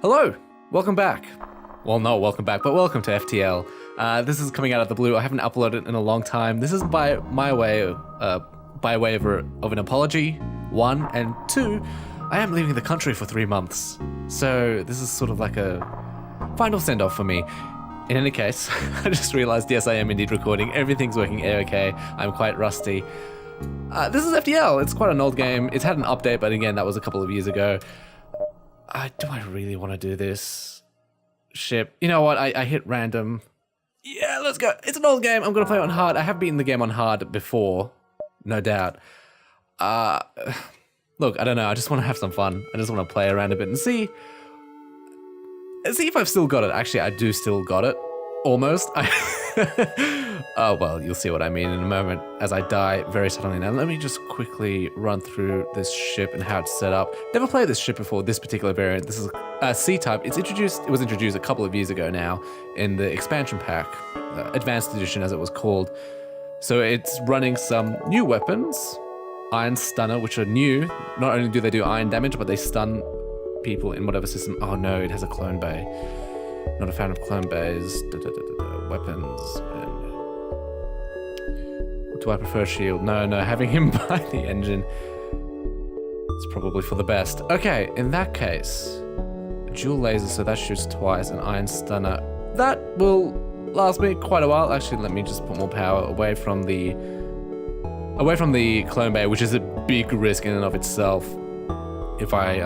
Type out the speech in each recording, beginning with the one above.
Hello, welcome back. Well, not welcome back, but welcome to FTL. This is coming out of the blue. I haven't uploaded in a long time. This is by way of an apology, one, and two, I am leaving the country for 3 months. So this is sort of like a final send-off for me. In any case, I just realized, yes, I am indeed recording. Everything's working A-okay. I'm quite rusty. This is FTL. It's quite an old game. It's had an update, but again, that was a couple of years ago. Do I really want to do this ship? You know what? I hit random. Yeah, let's go. It's an old game. I'm going to play it on hard. I have beaten the game on hard before, no doubt. Look, I don't know. I just want to have some fun. I just want to play around a bit and see if I've still got it. Actually, I do still got it. Almost. Oh, well, you'll see what I mean in a moment as I die very suddenly. Now, let me just quickly run through this ship and how it's set up. Never played this ship before, this particular variant. This is a C-type. It was introduced a couple of years ago now in the expansion pack, Advanced Edition as it was called. So it's running some new weapons, Iron Stunner, which are new. Not only do they do iron damage, but they stun people in whatever system. Oh no, it has a clone bay. Not a fan of clone bays. Weapons. Do I prefer shield? No, having him by the engine is probably for the best. Okay, in that case, dual laser, so that shoots twice, an iron stunner. That will last me quite a while. Actually, let me just put more power away from the clone bay, which is a big risk in and of itself if I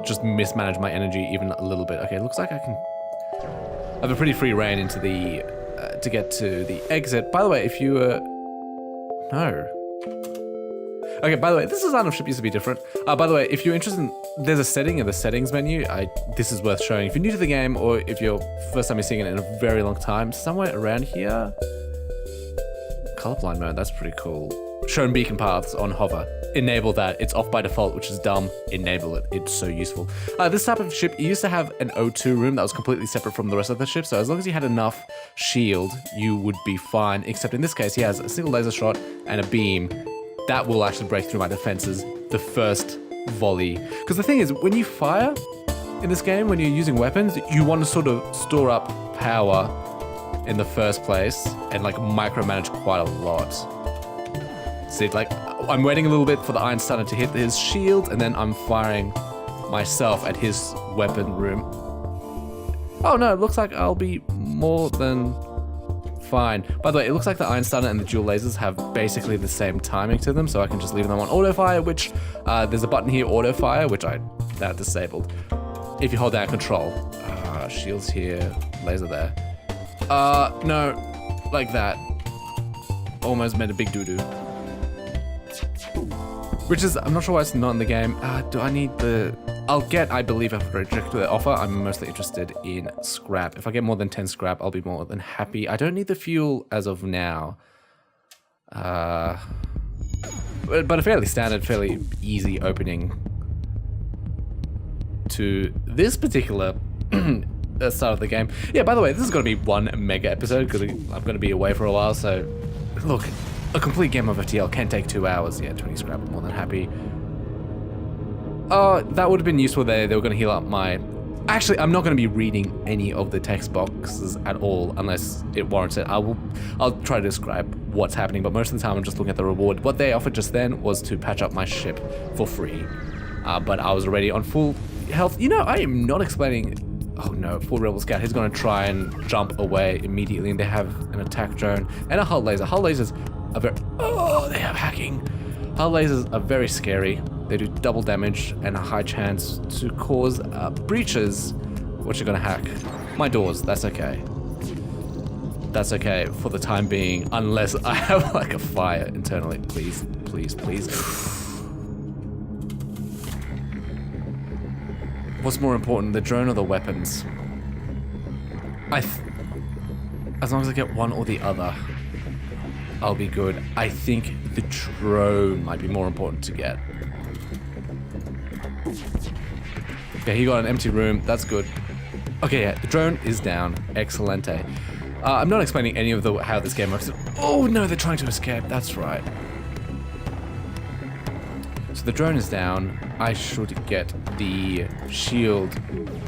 just mismanage my energy even a little bit. Okay, looks like I have a pretty free reign into the to get to the exit. By the way, if you no. Okay, by the way, this design of ship used to be different. By the way, if you're interested in, there's a setting in the settings menu. This is worth showing. If you're new to the game or if you're first time you're seeing it in a very long time, somewhere around here, colorblind mode, that's pretty cool. Shown beacon paths on hover. Enable that. It's off by default, which is dumb. Enable it. It's so useful. This type of ship, you used to have an O2 room that was completely separate from the rest of the ship, so as long as you had enough shield, you would be fine, except in this case, he has a single laser shot and a beam. That will actually break through my defenses the first volley. Because the thing is, when you fire in this game, when you're using weapons, you want to sort of store up power in the first place and like micromanage quite a lot. See, like, I'm waiting a little bit for the Iron Stunner to hit his shield, and then I'm firing myself at his weapon room. Oh no, it looks like I'll be more than fine. By the way, it looks like the Iron Stunner and the dual lasers have basically the same timing to them, so I can just leave them on auto fire, which there's a button here, auto fire, which I now disabled. If you hold down control. Shields here, laser there. No, like that. Almost made a big doo-doo. Which is, I'm not sure why it's not in the game. Do I need the... I'll get, I believe, a projectile offer. I'm mostly interested in scrap. If I get more than 10 scrap, I'll be more than happy. I don't need the fuel as of now. But a fairly standard, fairly easy opening to this particular start of the game. Yeah, by the way, this is going to be one mega episode because I'm going to be away for a while, so... Look, a complete game of FTL can take 2 hours. Yeah, 20 scrap, I'm more than happy. Oh, that would have been useful there. They were going to heal up my... Actually, I'm not going to be reading any of the text boxes at all unless it warrants it. I'll try to describe what's happening, but most of the time I'm just looking at the reward. What they offered just then was to patch up my ship for free. But I was already on full health. You know, I am not explaining... Oh no, full Rebel Scout. He's going to try and jump away immediately, and they have an attack drone and a hull laser. Hull lasers are very... Oh, they have hacking. Hull lasers are very scary. They do double damage and a high chance to cause breaches, which are going to hack my doors. That's okay. That's okay for the time being, unless I have like a fire internally. Please, please, please. What's more important, the drone or the weapons? As long as I get one or the other, I'll be good. I think the drone might be more important to get. Okay, he got an empty room. That's good. Okay, yeah, the drone is down. Excelente. I'm not explaining any of how this game works. Oh no, they're trying to escape. That's right. So the drone is down, I should get the shield,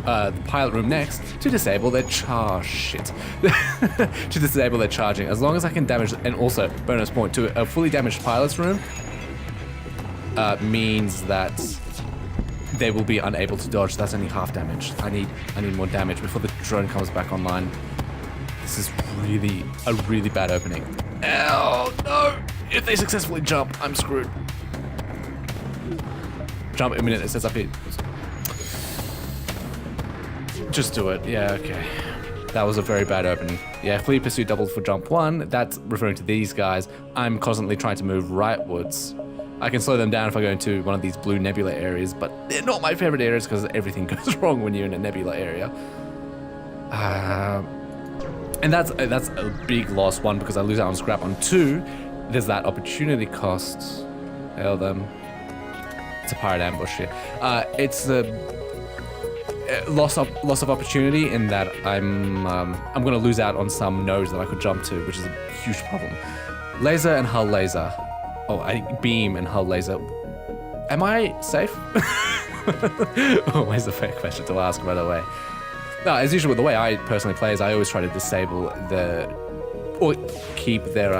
the pilot room next to disable their to disable their charging. As long as I can damage, and also bonus point to a fully damaged pilot's room means that they will be unable to dodge. That's only half damage. I need more damage before the drone comes back online. This is really a really bad opening. Oh no! If they successfully jump, I'm screwed. Jump imminent, it says up here. Just do it. Yeah, okay. That was a very bad opening. Yeah, flee pursuit doubled for jump 1. That's referring to these guys. I'm constantly trying to move rightwards. I can slow them down if I go into one of these blue nebula areas, but they're not my favorite areas because everything goes wrong when you're in a nebula area. And that's a big loss. 1, because I lose out on scrap. On 2, there's that opportunity cost. Hail them. It's a pirate ambush here. It's a loss of opportunity in that I'm going to lose out on some nodes that I could jump to, which is a huge problem. Laser and hull laser. Oh, beam and hull laser. Am I safe? Always a fair question to ask, by the way. No, as usual, the way I personally play is I always try to disable or keep their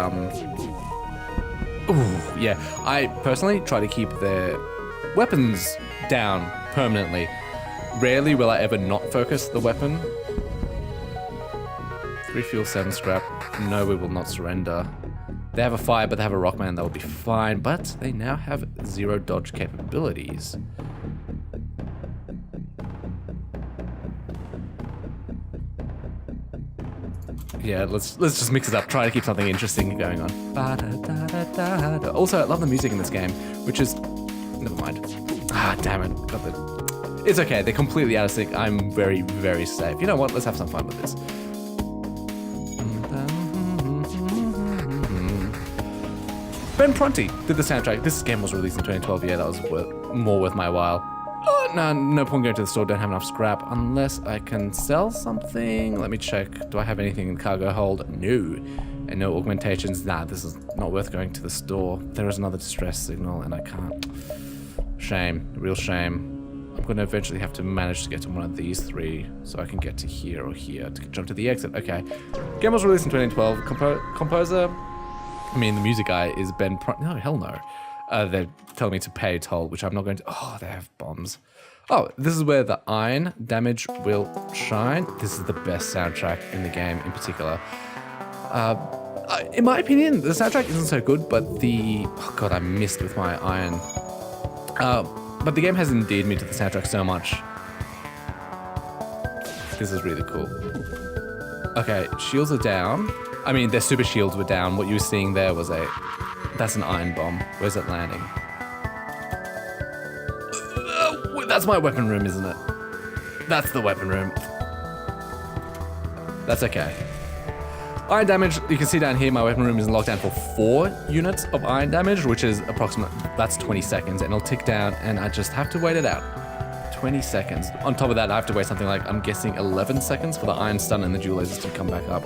I personally try to keep their weapons down permanently. Rarely will I ever not focus the weapon. 3 fuel, 7 scrap. No, we will not surrender. They have a fire, but they have a rockman. That will be fine. But they now have 0 dodge capabilities. Yeah, let's just mix it up. Try to keep something interesting going on. Also, I love the music in this game, which is... Never mind. Ah, damn it. Got the... It's okay. They're completely out of sync. I'm very, very safe. You know what? Let's have some fun with this. Ben Prunty did the soundtrack. This game was released in 2012. Yeah, that was more worth my while. Oh, no point going to the store. Don't have enough scrap unless I can sell something. Let me check. Do I have anything in cargo hold? No. And no augmentations. Nah, this is not worth going to the store. There is another distress signal and I can't. Shame. Real shame. I'm going to eventually have to manage to get to one of these 3 so I can get to here or here to jump to the exit. Okay. Game was released in 2012. Composer... I mean, the music guy is Ben... No, hell no. They're telling me to pay toll, which I'm not going to... Oh, they have bombs. Oh, this is where the iron damage will shine. This is the best soundtrack in the game in particular. In my opinion, the soundtrack isn't so good, but the... Oh, God, I missed with my iron. But the game has endeared me to the soundtrack so much. This is really cool. Okay, shields are down. I mean, their super shields were down. What you were seeing there was that's an iron bomb. Where's it landing? That's my weapon room, isn't it? That's the weapon room. That's okay. Iron damage, you can see down here, my weapon room is in lockdown for 4 units of iron damage, which is that's 20 seconds, and it'll tick down, and I just have to wait it out. 20 seconds. On top of that, I have to wait something like, I'm guessing 11 seconds for the iron stun and the dual lasers to come back up.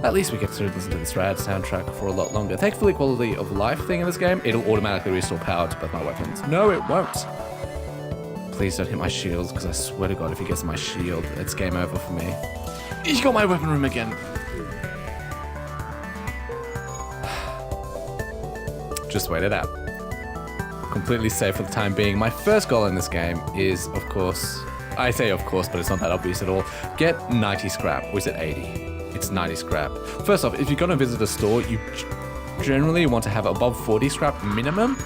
At least we get to listen to this rad soundtrack for a lot longer. Thankfully, quality of life thing in this game, it'll automatically restore power to both my weapons. No, it won't. Please don't hit my shields, because I swear to God, if he gets my shield, it's game over for me. He's got my weapon room again. Just wait it out. Completely safe for the time being. My first goal in this game is, of course, I say of course, but it's not that obvious at all, get 90 scrap, or is it 80? It's 90 scrap. First off, if you're going to visit a store, you generally want to have above 40 scrap minimum.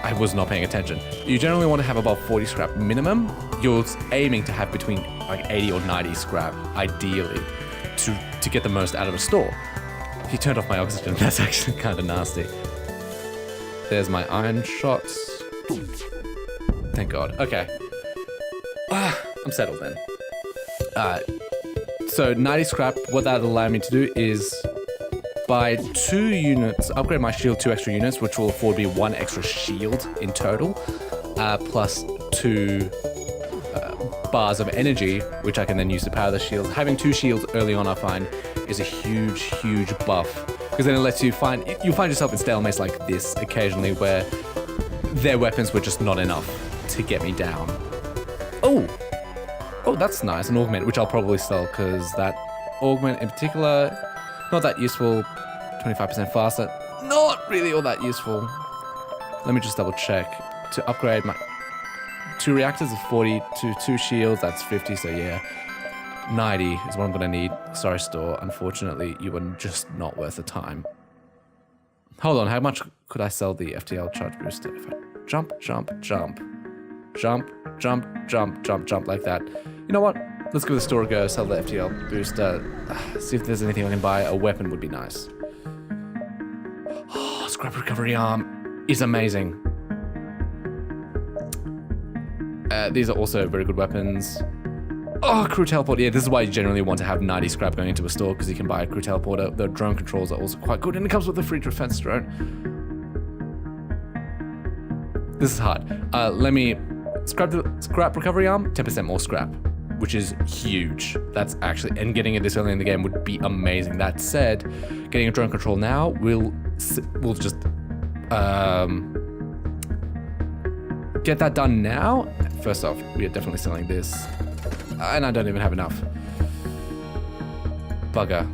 I was not paying attention. You generally want to have above 40 scrap minimum. You're aiming to have between like 80 or 90 scrap, ideally, to get the most out of a store. He turned off my oxygen. That's actually kind of nasty. There's my iron shots. Thank God. Okay. I'm settled then. So 90 scrap, what that allowed me to do is buy 2 units, upgrade my shield 2 extra units, which will afford me 1 extra shield in total, plus 2 bars of energy, which I can then use to power the shields. Having 2 shields early on, I find, is a huge, huge buff because then it lets you you'll find yourself in stalemates like this occasionally where their weapons were just not enough to get me down. Oh, that's nice, an augment, which I'll probably sell because that augment in particular, not that useful. 25% faster, not really all that useful. Let me just double check. To upgrade my 2 reactors is 40 to 2 shields, that's 50, so yeah. 90 is what I'm gonna need. Sorry, store, unfortunately, you were just not worth the time. Hold on, how much could I sell the FTL charge booster? If I jump, jump, jump, jump, jump, jump, jump, jump like that. You know what? Let's give the store a go, sell the FTL booster. See if there's anything I can buy. A weapon would be nice. Oh, scrap recovery arm is amazing. These are also very good weapons. Oh, crew teleport. Yeah, this is why you generally want to have 90 scrap going into a store, because you can buy a crew teleporter. The drone controls are also quite good, and it comes with a free defense drone. This is hard. Let me scrap the scrap recovery arm, 10% more scrap, which is huge. That's actually, and getting it this early in the game would be amazing. That said, getting a drone control now will just get that done now. First off, we are definitely selling this. And I don't even have enough. Bugger.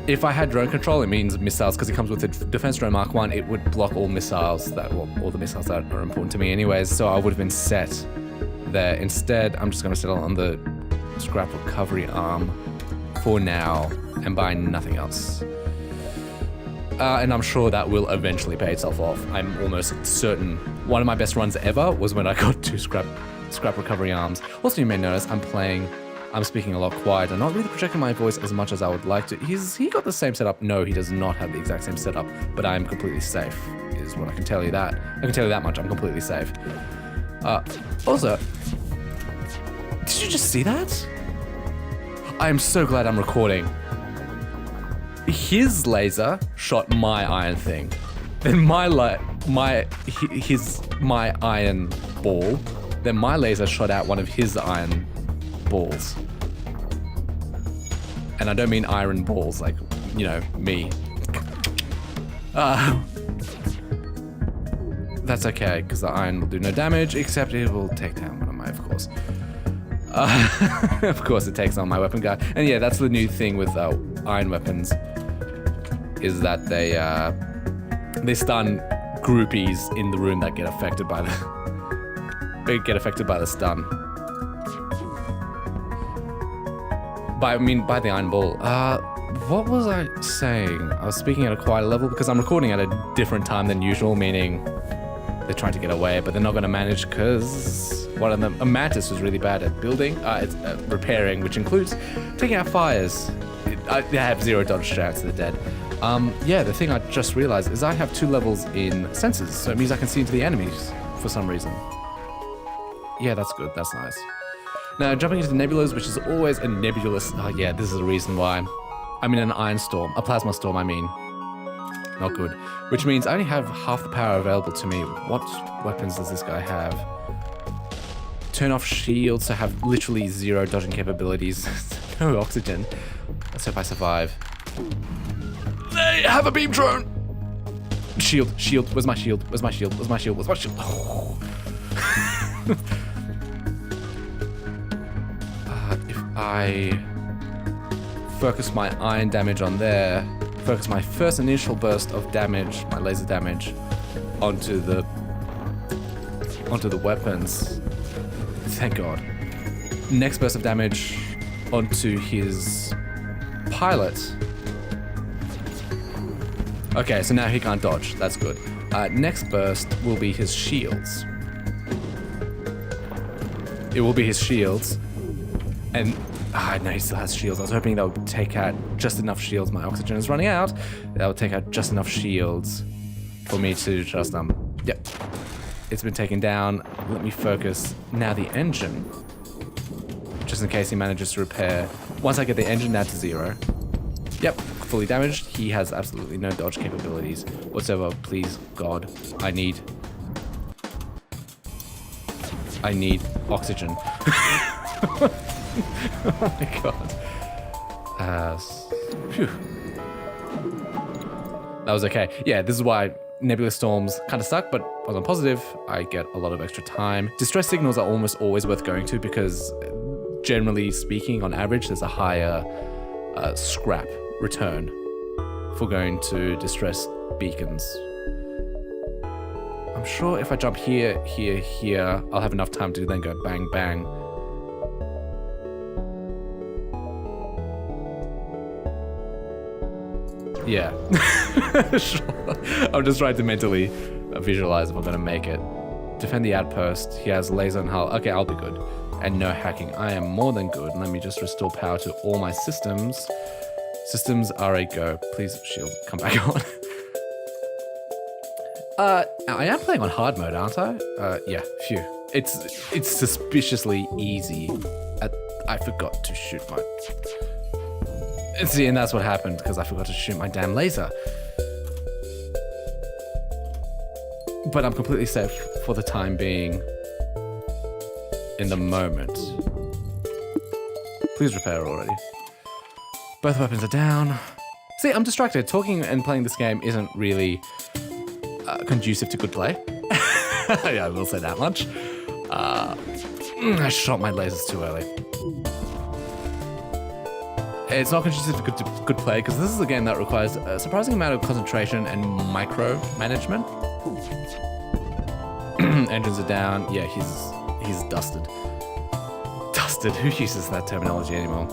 If I had drone control, it means missiles, because it comes with a defense drone Mark 1, it would block all missiles all the missiles that are important to me anyways, so I would have been set there. Instead, I'm just going to settle on the scrap recovery arm for now and buy nothing else. And I'm sure that will eventually pay itself off. I'm almost certain. One of my best runs ever was when I got 2 scrap recovery arms. Also, you may notice I'm speaking a lot quieter, not really projecting my voice as much as I would like to. He got the same setup. No, he does not have the exact same setup, but I am completely safe, is what I can tell you that. I can tell you that much, I'm completely safe. Also, did you just see that? I am so glad I'm recording. His laser shot my iron thing. Then my iron ball. Then my laser shot out one of his iron balls. And I don't mean iron balls, like, you know, me. That's okay, because the iron will do no damage, except it will take down one of my, of course. Of course it takes on my weapon guy. And yeah, that's the new thing with iron weapons, is that they stun groupies in the room that get affected by the stun. By the iron ball. What was I saying? I was speaking at a quieter level because I'm recording at a different time than usual, meaning they're trying to get away, but they're not going to manage because one of them, a mantis, was really bad at building, it's repairing, which includes taking out fires. They have 0 dodge chance, they're dead. Yeah, the thing I just realized is I have 2 levels in sensors, so it means I can see into the enemies for some reason. Yeah, that's good, that's nice. Now, jumping into the nebulas, which is always a nebulous... Oh yeah, this is the reason why. I'm in an iron storm, a plasma storm, I mean. Not good. Which means I only have half the power available to me. What weapons does this guy have? Turn off shields, so have literally 0 dodging capabilities. No oxygen. Let's hope I survive. They have a beam drone! Shield. Where's my shield? Oh. If I focus my iron damage on there, focus my first initial burst of damage, my laser damage, onto the weapons. Thank God. Next burst of damage onto his pilot. Okay, so now he can't dodge. That's good. Next burst will be his shields. It will be his shields. And no, he still has shields. I was hoping that would take out just enough shields. My oxygen is running out. That would take out just enough shields for me to just yep. It's been taken down. Let me focus now the engine, just in case he manages to repair. Once I get the engine down to 0, yep, fully damaged. He has absolutely no dodge capabilities whatsoever. Please, God, I need oxygen. Oh my God. Phew. That was okay. Yeah, this is why nebula storms kind of suck, but while I'm positive, I get a lot of extra time. Distress signals are almost always worth going to because generally speaking, on average, there's a higher scrap return for going to distress beacons. I'm sure if I jump here, here, here, I'll have enough time to then go bang, bang. Yeah. Sure. I'm just trying to mentally visualize if I'm gonna make it. Defend the outpost. He has laser and hull. Okay, I'll be good. And no hacking. I am more than good. Let me just restore power to all my systems. Systems are a go. Please, shield, come back on. I am playing on hard mode, aren't I? Yeah, phew. It's suspiciously easy. I forgot to shoot my... See, and that's what happened, because I forgot to shoot my damn laser. But I'm completely safe for the time being. In the moment. Please repair already. Both weapons are down. See, I'm distracted. Talking and playing this game isn't really conducive to good play. Yeah, I will say that much. I shot my lasers too early. It's not conducive to good play because this is a game that requires a surprising amount of concentration and micro-management. Engines are down. Yeah, he's dusted. Dusted? Who uses that terminology anymore?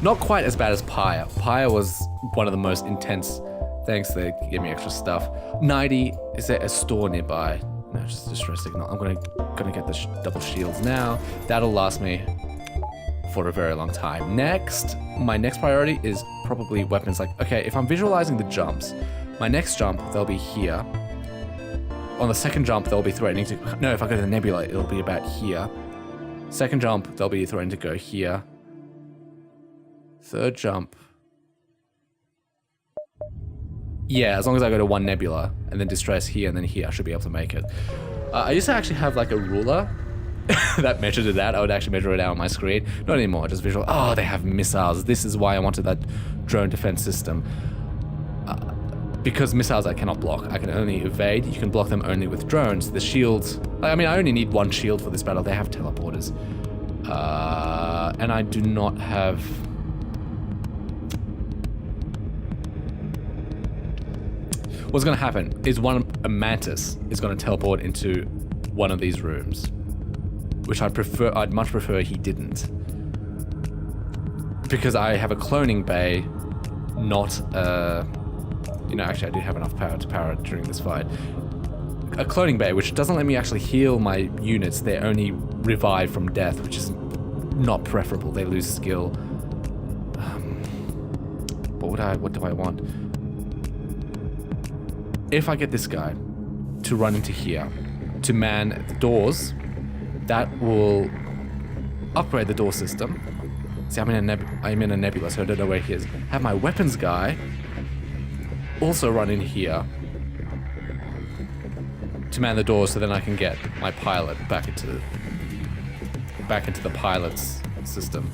Not quite as bad as Pyre. Pyre was one of the most intense. Thanks, they gave me extra stuff. 90, is there a store nearby? No, just a distress signal. I'm gonna get the double shields now. That'll last me for a very long time. Next, my next priority is probably weapons. Like, okay, if I'm visualizing the jumps, my next jump, they'll be here. On the second jump, they'll be threatening to... No, if I go to the nebula, it'll be about here. Second jump, they'll be threatening to go here. Third jump... Yeah, as long as I go to one nebula, and then distress here, and then here, I should be able to make it. I used to actually have like a ruler that measured it out. I would actually measure it out on my screen. Not anymore, just visual. Oh, they have missiles. This is why I wanted that drone defense system. Because missiles I cannot block. I can only evade. You can block them only with drones. The shields... I mean, I only need one shield for this battle. They have teleporters. And I do not have... What's going to happen is a mantis is going to teleport into one of these rooms. Which I'd much prefer he didn't. Because I have a cloning bay, not a... You know, actually I do have enough power to power it during this fight. A cloning bay, which doesn't let me actually heal my units. They're only revived from death, which is not preferable. They lose skill. What do I want? If I get this guy to run into here, to man the doors, that will upgrade the door system. See, I'm in a nebula, so I don't know where he is. Have my weapons guy also run in here to man the doors, so then I can get my pilot back into the pilot's system.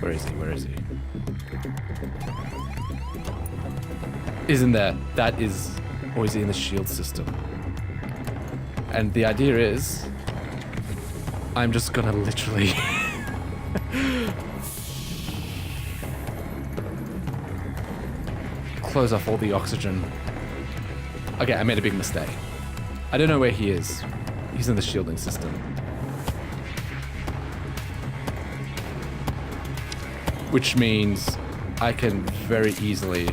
Where is he? Where is he? Isn't there? That is... Or is he in the shield system? And the idea is... I'm just gonna literally... close off all the oxygen. Okay, I made a big mistake. I don't know where he is. He's in the shielding system. Which means I can very easily...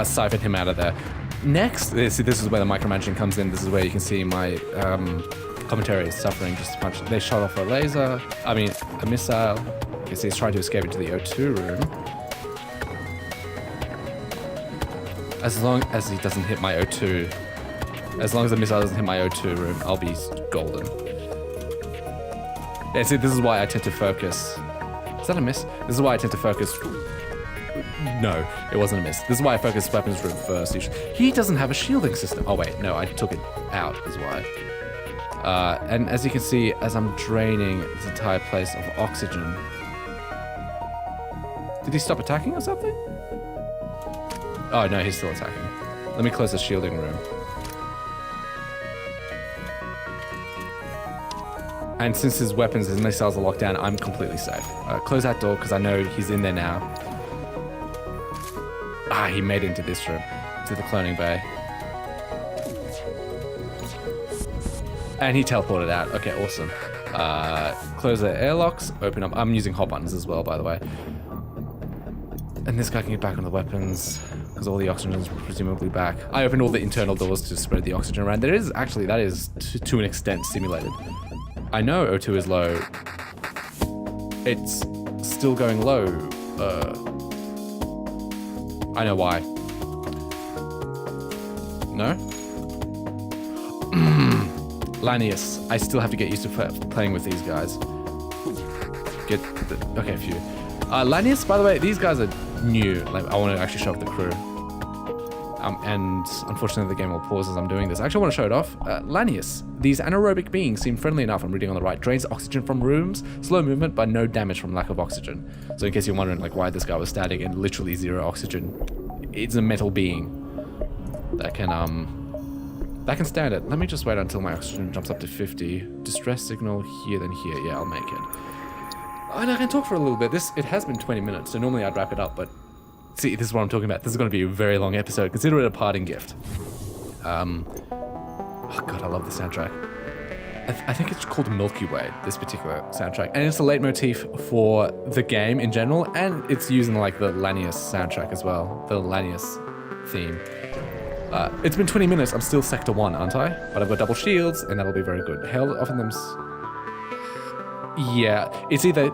siphon him out of there. Next, see, this is where the micromanaging comes in. This is where you can see my commentary is suffering just as much. They shot off a laser. I mean, a missile. You see, he's trying to escape into the O2 room. As long as he doesn't hit my O2, as long as the missile doesn't hit my O2 room, I'll be golden. Yeah, see, this is why I tend to focus. Is that a miss? This is why I tend to focus. No, it wasn't a miss. This is why I focus weapons room first. He doesn't have a shielding system. Oh wait, no, I took it out is why. And as you can see, as I'm draining this entire place of oxygen. Did he stop attacking or something? Oh no, he's still attacking. Let me close the shielding room. And since his weapons, his missiles are locked down, I'm completely safe. Close that door because I know he's in there now. Ah, he made it into this room, to the cloning bay. And he teleported out. Okay, awesome. Close the airlocks, open up. I'm using hot buttons as well, by the way. And this guy can get back on the weapons because all the oxygen is presumably back. I opened all the internal doors to spread the oxygen around. There is actually, that is to an extent simulated. I know O2 is low. It's still going low. I know why. No? Lanius. I still have to get used to playing with these guys. Okay, phew. Lanius, by the way, these guys are new. Like, I want to actually show off the crew. And unfortunately the game will pause as I'm doing this. I actually want to show it off. Lanius. These anaerobic beings seem friendly enough. I'm reading on the right. Drains oxygen from rooms. Slow movement, but no damage from lack of oxygen. So in case you're wondering like why this guy was static and literally zero oxygen, it's a metal being that can stand it. Let me just wait until my oxygen jumps up to 50. Distress signal here, then here. Yeah, I'll make it. And I can talk for a little bit. It has been 20 minutes, so normally I'd wrap it up, but see, this is what I'm talking about. This is going to be a very long episode. Consider it a parting gift. Oh god, I love the soundtrack. I think it's called Milky Way, this particular soundtrack. And it's a leitmotif for the game in general, and it's using like the Lanius soundtrack as well. The Lanius theme. It's been 20 minutes. I'm still Sector 1, aren't I? But I've got double shields, and that'll be very good. Hell, often them's... Yeah, it's either...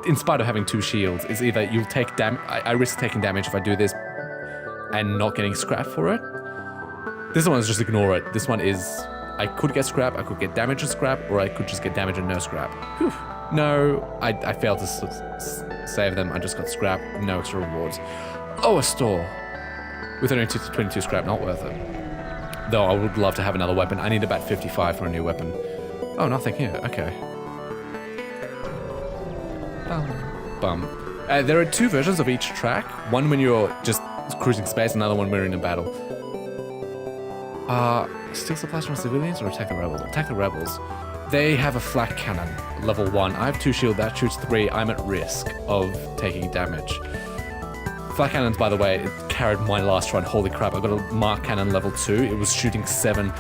In spite of having 2 shields, it's either you'll take damage... I risk taking damage if I do this and not getting scrap for it. This one is just ignore it. This one is... I could get scrap, I could get damage and scrap, or I could just get damage and no scrap. Whew. No, I failed to save them. I just got scrap, no extra rewards. Oh, a store. With only 22 scrap, not worth it. Though I would love to have another weapon. I need about 55 for a new weapon. Oh, nothing here. Okay. Bum. There are 2 versions of each track. One when you're just cruising space, another one when you're in a battle. Steal supplies from civilians or attack the rebels? Attack the rebels. They have a flak cannon, level 1. I have 2 shield, that shoots 3. I'm at risk of taking damage. Flak cannons, by the way, it carried my last run. Holy crap, I got a mark cannon level 2. It was shooting 7.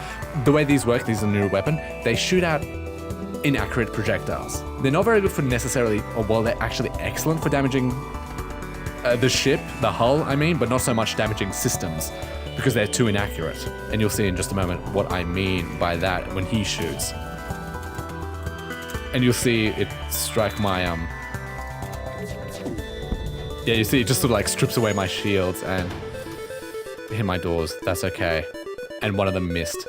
The way these work, these are a new weapon, they shoot out inaccurate projectiles. They're not very good for necessarily, or well, they're actually excellent for damaging the ship, the hull, I mean, but not so much damaging systems because they're too inaccurate. And you'll see in just a moment what I mean by that when he shoots. And you'll see it strike my, yeah, you see it just sort of like strips away my shields and hit my doors. That's okay. And one of them missed.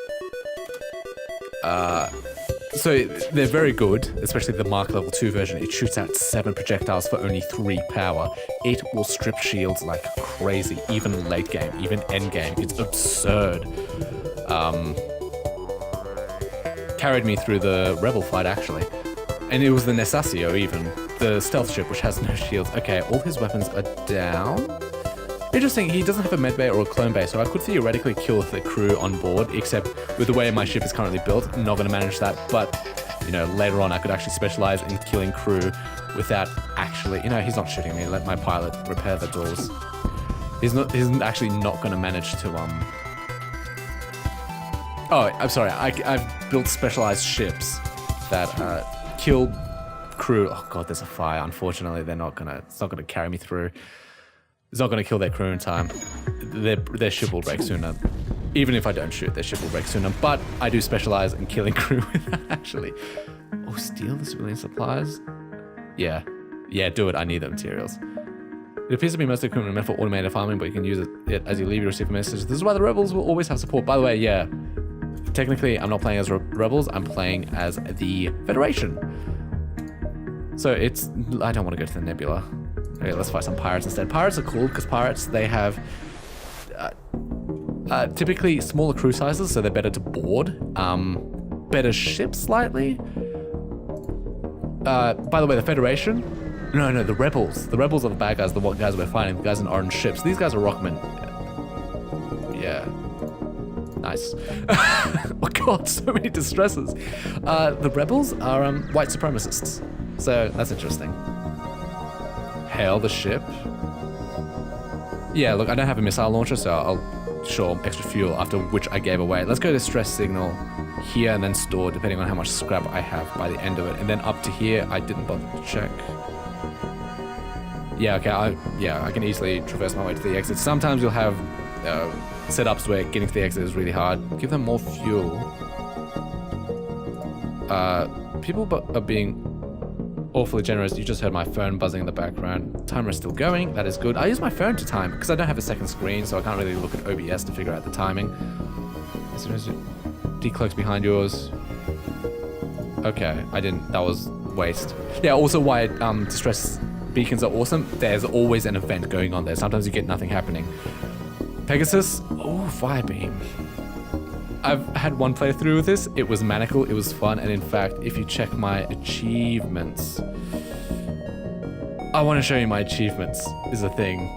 So they're very good, especially the Mark level 2 version. It shoots out 7 projectiles for only 3 power. It will strip shields like crazy, even late game, even end game. It's absurd. Carried me through the rebel fight actually. And it was the Nesasio even, the stealth ship which has no shields. Okay, all his weapons are down. Interesting, he doesn't have a med bay or a clone bay, so I could theoretically kill the crew on board, except with the way my ship is currently built, I'm not going to manage that, but, you know, later on I could actually specialize in killing crew without actually, you know, he's not shooting me, let my pilot repair the doors. He's actually not going to manage to, Oh, I'm sorry, I've built specialized ships that, kill crew. Oh god, there's a fire, unfortunately, it's not going to carry me through. It's not going to kill their crew in time. Their ship will break sooner. Even if I don't shoot, their ship will break sooner. But I do specialize in killing crew with that, actually. Oh, steal the civilian supplies? Yeah. Yeah, do it. I need the materials. It appears to be most equipment meant for automated farming, but you can use it as you leave, you receive a message. This is why the rebels will always have support. By the way, yeah. Technically, I'm not playing as rebels. I'm playing as the Federation. So it's... I don't want to go to the Nebula. Okay, let's fight some pirates instead. Pirates are cool because pirates, they have typically smaller crew sizes, so they're better to board. better ship slightly. By the way, the Federation? No, the Rebels. The Rebels are the bad guys, the guys we're fighting, the guys in orange ships. These guys are Rockmen. Yeah. Nice. Oh god, so many distresses. The Rebels are white supremacists. So that's interesting. Hail the ship. Yeah, look, I don't have a missile launcher, so I'll show extra fuel, after which I gave away. Let's go to stress signal here and then store, depending on how much scrap I have by the end of it. And then up to here, I didn't bother to check. Yeah, okay, I can easily traverse my way to the exit. Sometimes you'll have setups where getting to the exit is really hard. Give them more fuel. People are being awfully generous. You just heard my phone buzzing in the background. Timer is still going. That is good. I use my phone to time because I don't have a second screen, so I can't really look at OBS to figure out the timing. As soon as it decloaks behind yours. Okay, I didn't. That was waste. Yeah, also why distress beacons are awesome. There's always an event going on there. Sometimes you get nothing happening. Pegasus. Oh, Firebeam. I've had one playthrough with this. It was maniacal, it was fun, and in fact, if you check my achievements, I want to show you my achievements, is a thing.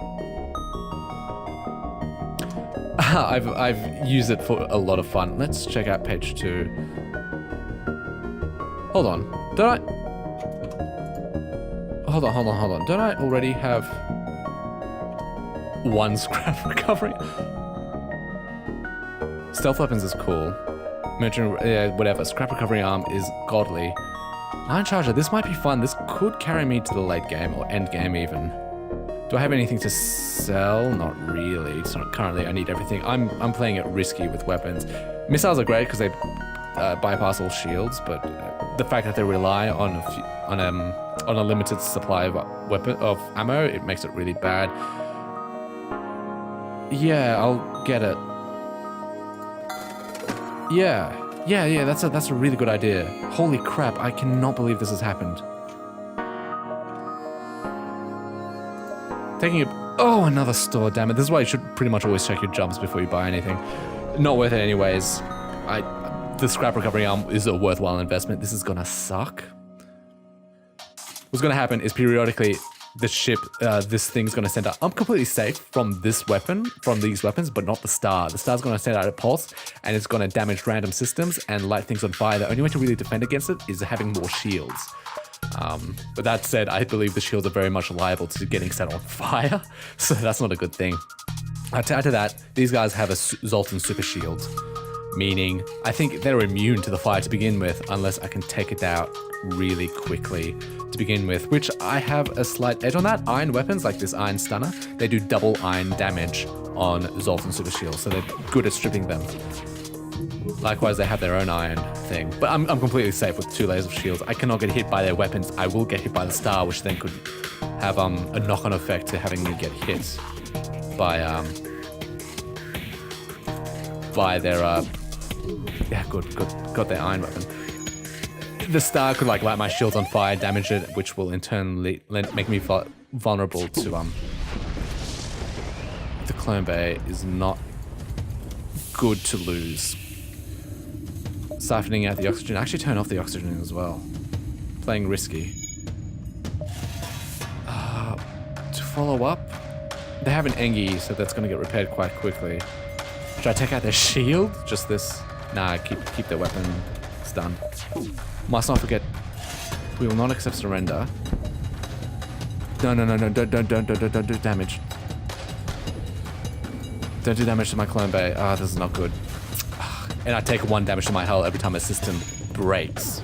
I've used it for a lot of fun. Let's check out page 2. Hold on, don't I? Hold on. Don't I already have one scrap recovery? Stealth weapons is cool. Merchant, whatever. Scrap recovery arm is godly. Iron Charger, this might be fun. This could carry me to the late game, or end game even. Do I have anything to sell? Not really. It's not currently. I need everything. I'm playing it risky with weapons. Missiles are great because they bypass all shields, but the fact that they rely on a limited supply of ammo, it makes it really bad. Yeah, I'll get it. Yeah, that's a really good idea. Holy crap, I cannot believe this has happened. Taking it. Oh, another store, damn it. This is why you should pretty much always check your jumps before you buy anything. Not worth it anyways. The scrap recovery arm is a worthwhile investment. This is gonna suck. What's gonna happen is periodically the ship, this thing's gonna send out. I'm completely safe from this weapon, from these weapons, but not the star. The star's gonna send out a pulse, and it's gonna damage random systems and light things on fire. The only way to really defend against it is having more shields. But that said, I believe the shields are very much liable to getting set on fire, so that's not a good thing. To add to that, these guys have a Zoltan super shield, meaning I think they're immune to the fire to begin with, unless I can take it out really quickly to begin with, which I have a slight edge on that. Iron weapons like this Iron Stunner, they do double iron damage on Zoltan super shields, so they're good at stripping them. Likewise, they have their own iron thing, but I'm completely safe with 2 layers of shields. I cannot get hit by their weapons. I will get hit by the star, which then could have a knock-on effect to having me get hit by their yeah, good, got their iron weapon. The star could like light my shields on fire, damage it, which will in turn make me vulnerable to the clone bay is not good to lose. Siphoning out the oxygen. Actually turn off the oxygen as well. Playing risky. To follow up, they have an Engi, so that's going to get repaired quite quickly. Should I take out their shield? Just this? Nah, keep their weapon stunned. Must not forget, we will not accept surrender. No, don't do damage. Don't do damage to my clone bay. Ah, this is not good. And I take 1 damage to my hull every time a system breaks.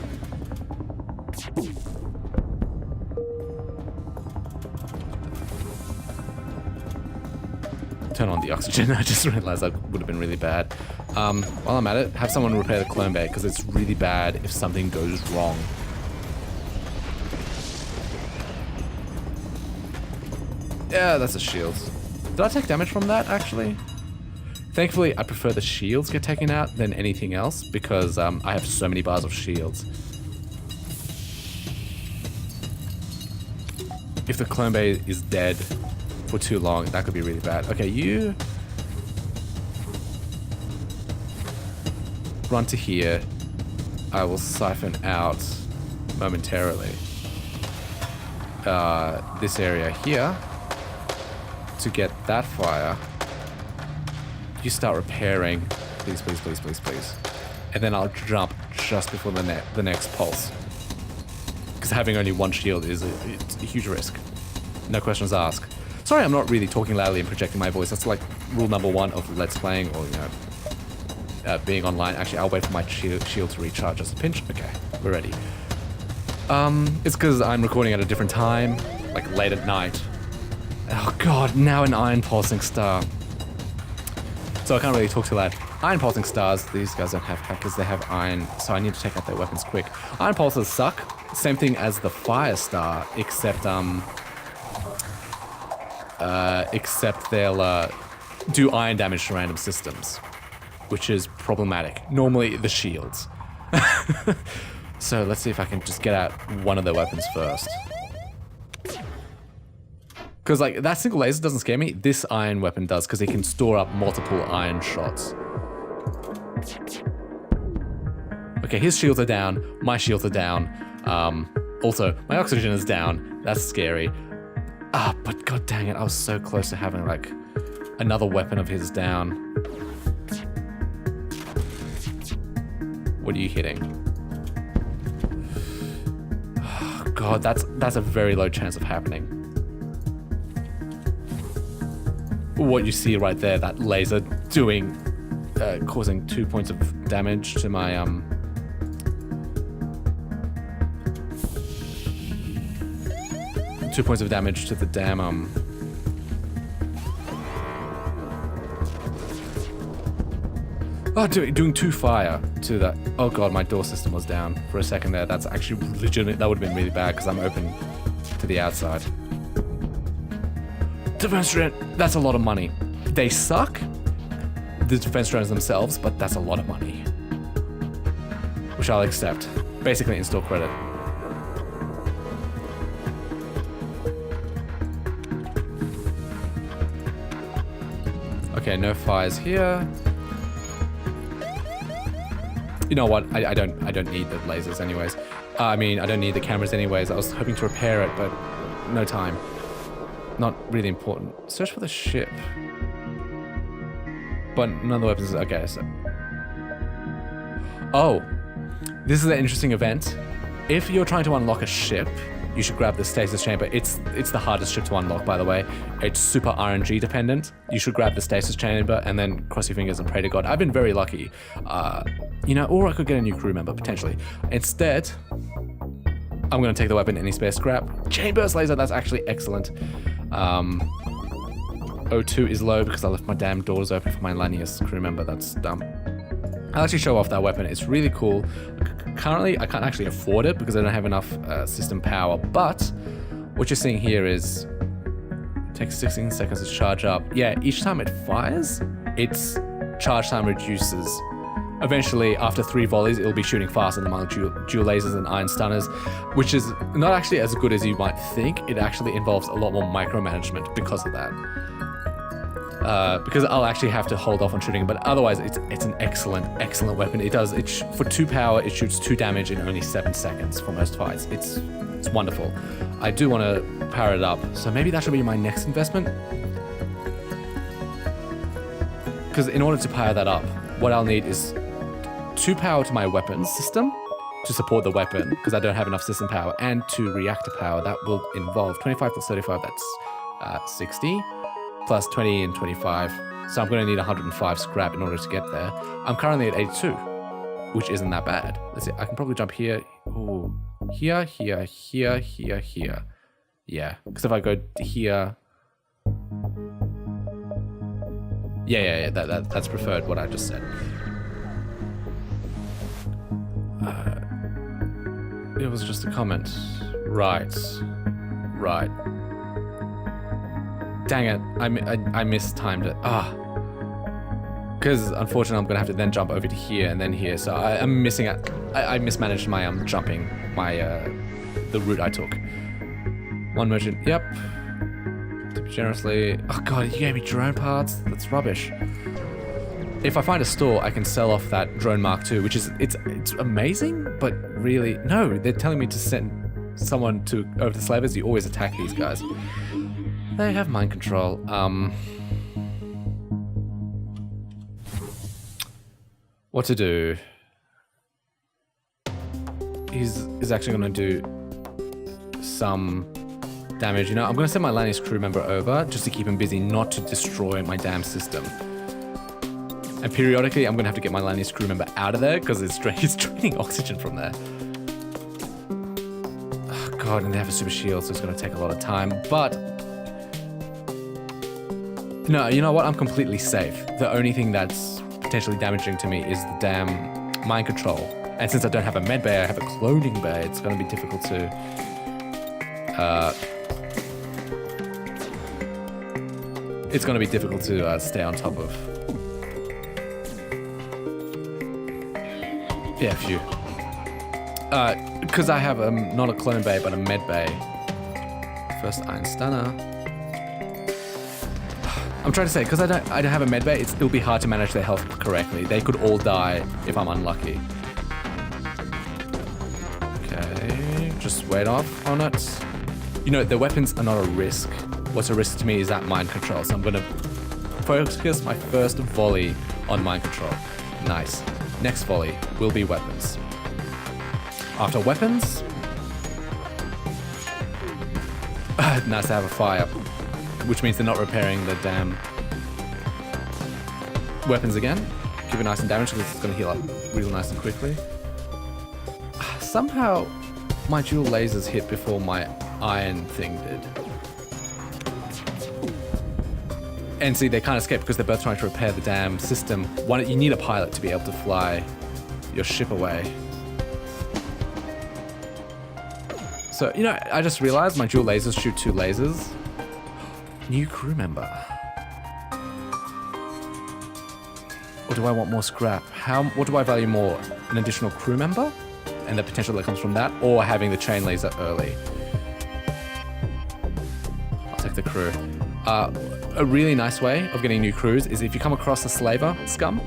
Turn on the oxygen. I just realized that would have been really bad. While I'm at it, have someone repair the clone bay, because it's really bad if something goes wrong. Yeah, that's a shield. Did I take damage from that, actually? Thankfully, I prefer the shields get taken out than anything else, because I have so many bars of shields. If the clone bay is dead for too long, that could be really bad. Okay, you run to here. I will siphon out momentarily this area here to get that fire. You start repairing. Please, please, please, please, please. And then I'll jump just before the next pulse. Because having only one shield is it's a huge risk. No questions asked. Sorry, I'm not really talking loudly and projecting my voice. That's like rule number 1 of Let's Playing or, being online. Actually, I'll wait for my shield to recharge just a pinch. Okay, we're ready. It's because I'm recording at a different time, like late at night. Oh god, now an iron pulsing star. So I can't really talk too loud. Iron pulsing stars, these guys don't have hackers, they have iron, so I need to take out their weapons quick. Iron pulsers suck. Same thing as the fire star, except they'll do iron damage to random systems, which is problematic. Normally the shields. So let's see if I can just get out one of their weapons first. Because like that single laser doesn't scare me. This iron weapon does, because it can store up multiple iron shots. Okay, his shields are down. My shields are down. Also, my oxygen is down. That's scary. But god dang it, I was so close to having like another weapon of his down. What are you hitting? Oh, god, that's a very low chance of happening. What you see right there, that laser doing, causing 2 points of damage to my, 2 points of damage to the damn, oh, doing 2 fire to that. Oh god, my door system was down for a second there. That's actually legitimate. That would have been really bad because I'm open to the outside. Defense drones, that's a lot of money. They suck, the defense drones themselves, but that's a lot of money. Which I'll accept. Basically install credit. Okay, no fires here. You know what? I don't need the lasers anyways. I mean, I don't need the cameras anyways. I was hoping to repair it, but no time. Not really important. Search for the ship. But none of the weapons. Okay, so. Oh, this is an interesting event. If you're trying to unlock a ship, you should grab the stasis chamber. It's the hardest ship to unlock, by the way. It's super RNG dependent. You should grab the stasis chamber and then cross your fingers and pray to God. I've been very lucky. Or I could get a new crew member, potentially. Instead, I'm going to take the weapon, any spare scrap. Chain burst laser, that's actually excellent. O2 is low because I left my damn doors open for my Lanius crew member. That's dumb. I'll actually show off that weapon. It's really cool. Currently, I can't actually afford it because I don't have enough system power, but what you're seeing here is it takes 16 seconds to charge up. Yeah, each time it fires, its charge time reduces. Eventually, after 3 volleys, it'll be shooting faster than my dual lasers and iron stunners, which is not actually as good as you might think. It actually involves a lot more micromanagement because of that. Because I'll actually have to hold off on shooting, but otherwise, it's an excellent weapon. For 2 power, it shoots 2 damage in only 7 seconds for most fights. It's wonderful. I do want to power it up, so maybe that should be my next investment. Because in order to power that up, what I'll need is 2 power to my weapons system to support the weapon, because I don't have enough system power, and 2 reactor power. That will involve 25 plus 35, that's 60, plus 20 and 25. So I'm going to need 105 scrap in order to get there. I'm currently at 82, which isn't that bad. Let's see, I can probably jump here. Ooh, here. Yeah, because if I go here... Yeah, that's preferred, what I just said. It was just a comment. Right. Dang it, I mistimed it. Because unfortunately I'm gonna have to then jump over to here and then here, so I'm missing out. I mismanaged my jumping, the route I took. 1 merchant, yep. Tip generously. Oh god, you gave me drone parts? That's rubbish. if I find a store, I can sell off that drone Mark II, which is it's amazing, but really no. They're telling me to send someone over to slavers. You always attack these guys. They have mind control. What to do? He's actually going to do some damage. You know, I'm going to send my Lanny's crew member over just to keep him busy, not to destroy my damn system. And periodically, I'm going to have to get my Lanny's crew member out of there because he's draining oxygen from there. Oh god, and they have a super shield, so it's going to take a lot of time. But no, you know what? I'm completely safe. The only thing that's potentially damaging to me is the damn mind control. And since I don't have a med bay, I have a cloning bay. It's going to be difficult to stay on top of. Yeah, phew. Because I have not a clone bay, but a med bay. First Iron Stunner. I'm trying to say, because I don't have a med bay, it'll be hard to manage their health correctly. They could all die if I'm unlucky. Okay, just wait off on it. You know, the weapons are not a risk. What's a risk to me is that mind control. So I'm going to focus my first volley on mind control. Nice. Next volley will be weapons. After weapons, nice to have a fire, which means they're not repairing the damn weapons again. Keep it nice and damaged because it's going to heal up real nice and quickly. Somehow, my dual lasers hit before my iron thing did. And see, they can't escape because they're both trying to repair the damn system. You need a pilot to be able to fly your ship away. So, you know, I just realized my dual lasers shoot 2 lasers. New crew member. Or do I want more scrap? What do I value more? An additional crew member? And the potential that comes from that? Or having the chain laser early? I'll take the crew. A really nice way of getting new crews is if you come across a slaver scum,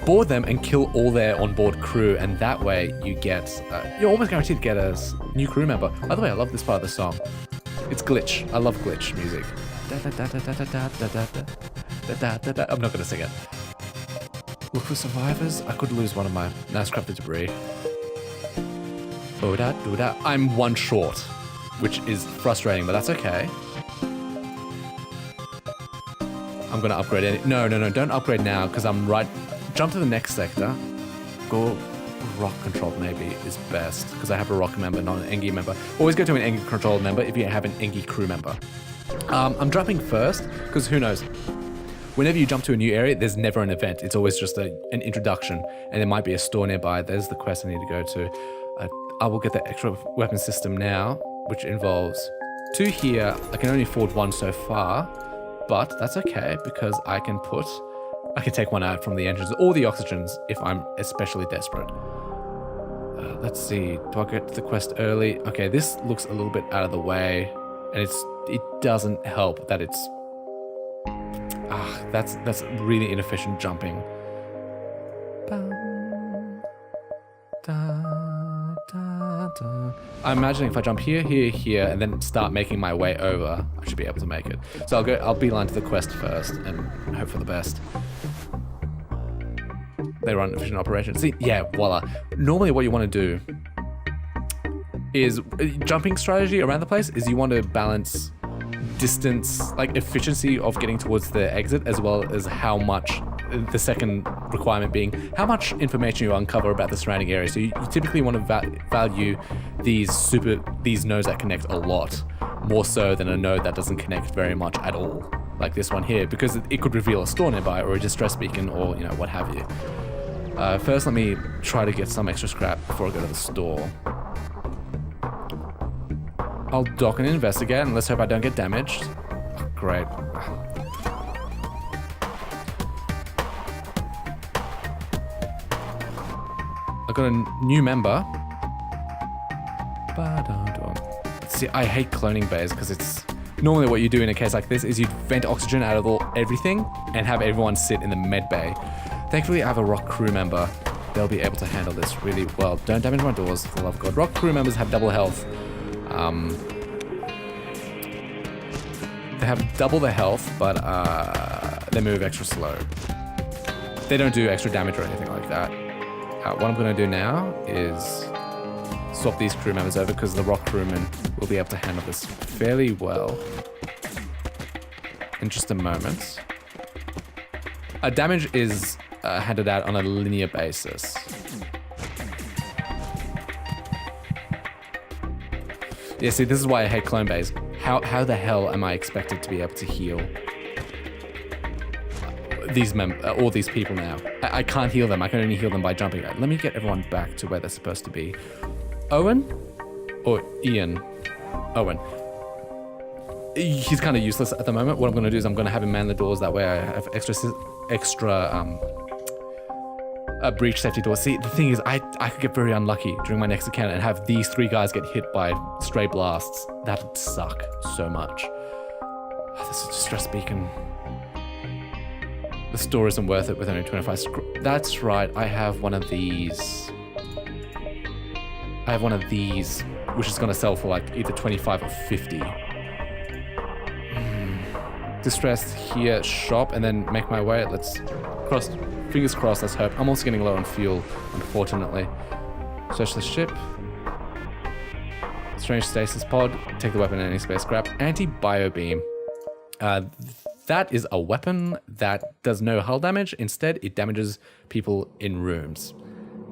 board them and kill all their onboard crew, and that way you're almost guaranteed to get a new crew member. By the way, I love this part of the song. It's glitch. I love glitch music. I'm not gonna sing it. Look for survivors. I could lose one of my nice crafted debris. I'm 1 short, which is frustrating, but that's okay. I'm gonna upgrade it. No, don't upgrade now, because I'm right. Jump to the next sector. Go rock controlled maybe is best, because I have a rock member, not an Engie member. Always go to an Engie controlled member if you have an Engie crew member. I'm jumping first, because who knows? Whenever you jump to a new area, there's never an event. It's always just an introduction, and there might be a store nearby. There's the quest I need to go to. I will get the extra weapon system now, which involves 2 here. I can only afford 1 so far. But that's okay, because I can take 1 out from the engines or the oxygens if I'm especially desperate. Let's see, do I get to the quest early? Okay, this looks a little bit out of the way, and it doesn't help that it's... that's really inefficient jumping. I'm imagining if I jump here, and then start making my way over, I should be able to make it. So I'll beeline to the quest first and hope for the best. They run efficient operations. See, yeah, voila. Normally what you want to do is, jumping strategy around the place is you want to balance distance, like efficiency of getting towards the exit, as well as how much, the second requirement being how much information you uncover about the surrounding area. So you typically want to value these nodes that connect a lot, more so than a node that doesn't connect very much at all, like this one here, because it could reveal a store nearby or a distress beacon or, you know, what have you. First, let me try to get some extra scrap before I go to the store. I'll dock and investigate, and let's hope I don't get damaged. Oh, great. I got a new member. See, I hate cloning bays because it's Normally what you do in a case like this is you vent oxygen out of everything and have everyone sit in the med bay. Thankfully, I have a rock crew member. They'll be able to handle this really well. Don't damage my doors, for the love of God. Rock crew members have double health. They have double the health, but they move extra slow. They don't do extra damage or anything like that. What I'm going to do now is swap these crew members over because the rock crewmen will be able to handle this fairly well. In just a moment. Damage is handed out on a linear basis. Yeah, see, this is why I hate clone bays. How the hell am I expected to be able to heal all these people now? I can't heal them. I can only heal them by jumping. Let me get everyone back to where they're supposed to be. Owen? Or Ian? Owen. He's kind of useless at the moment. What I'm going to do is I'm going to have him man the doors. That way I have extra breach safety doors. See, the thing is, I could get very unlucky during my next encounter and have these 3 guys get hit by stray blasts. That'd suck so much. Oh, this is a distress beacon. The store isn't worth it with only 25. That's right. I have one of these. Which is going to sell for like either 25 or 50. Distressed here, shop, and then make my way. Let's cross, fingers crossed, let's hope. I'm also getting low on fuel, unfortunately. Search the ship. Strange stasis pod. Take the weapon in any space. Grab anti-bio beam. That is a weapon that does no hull damage. Instead, it damages people in rooms.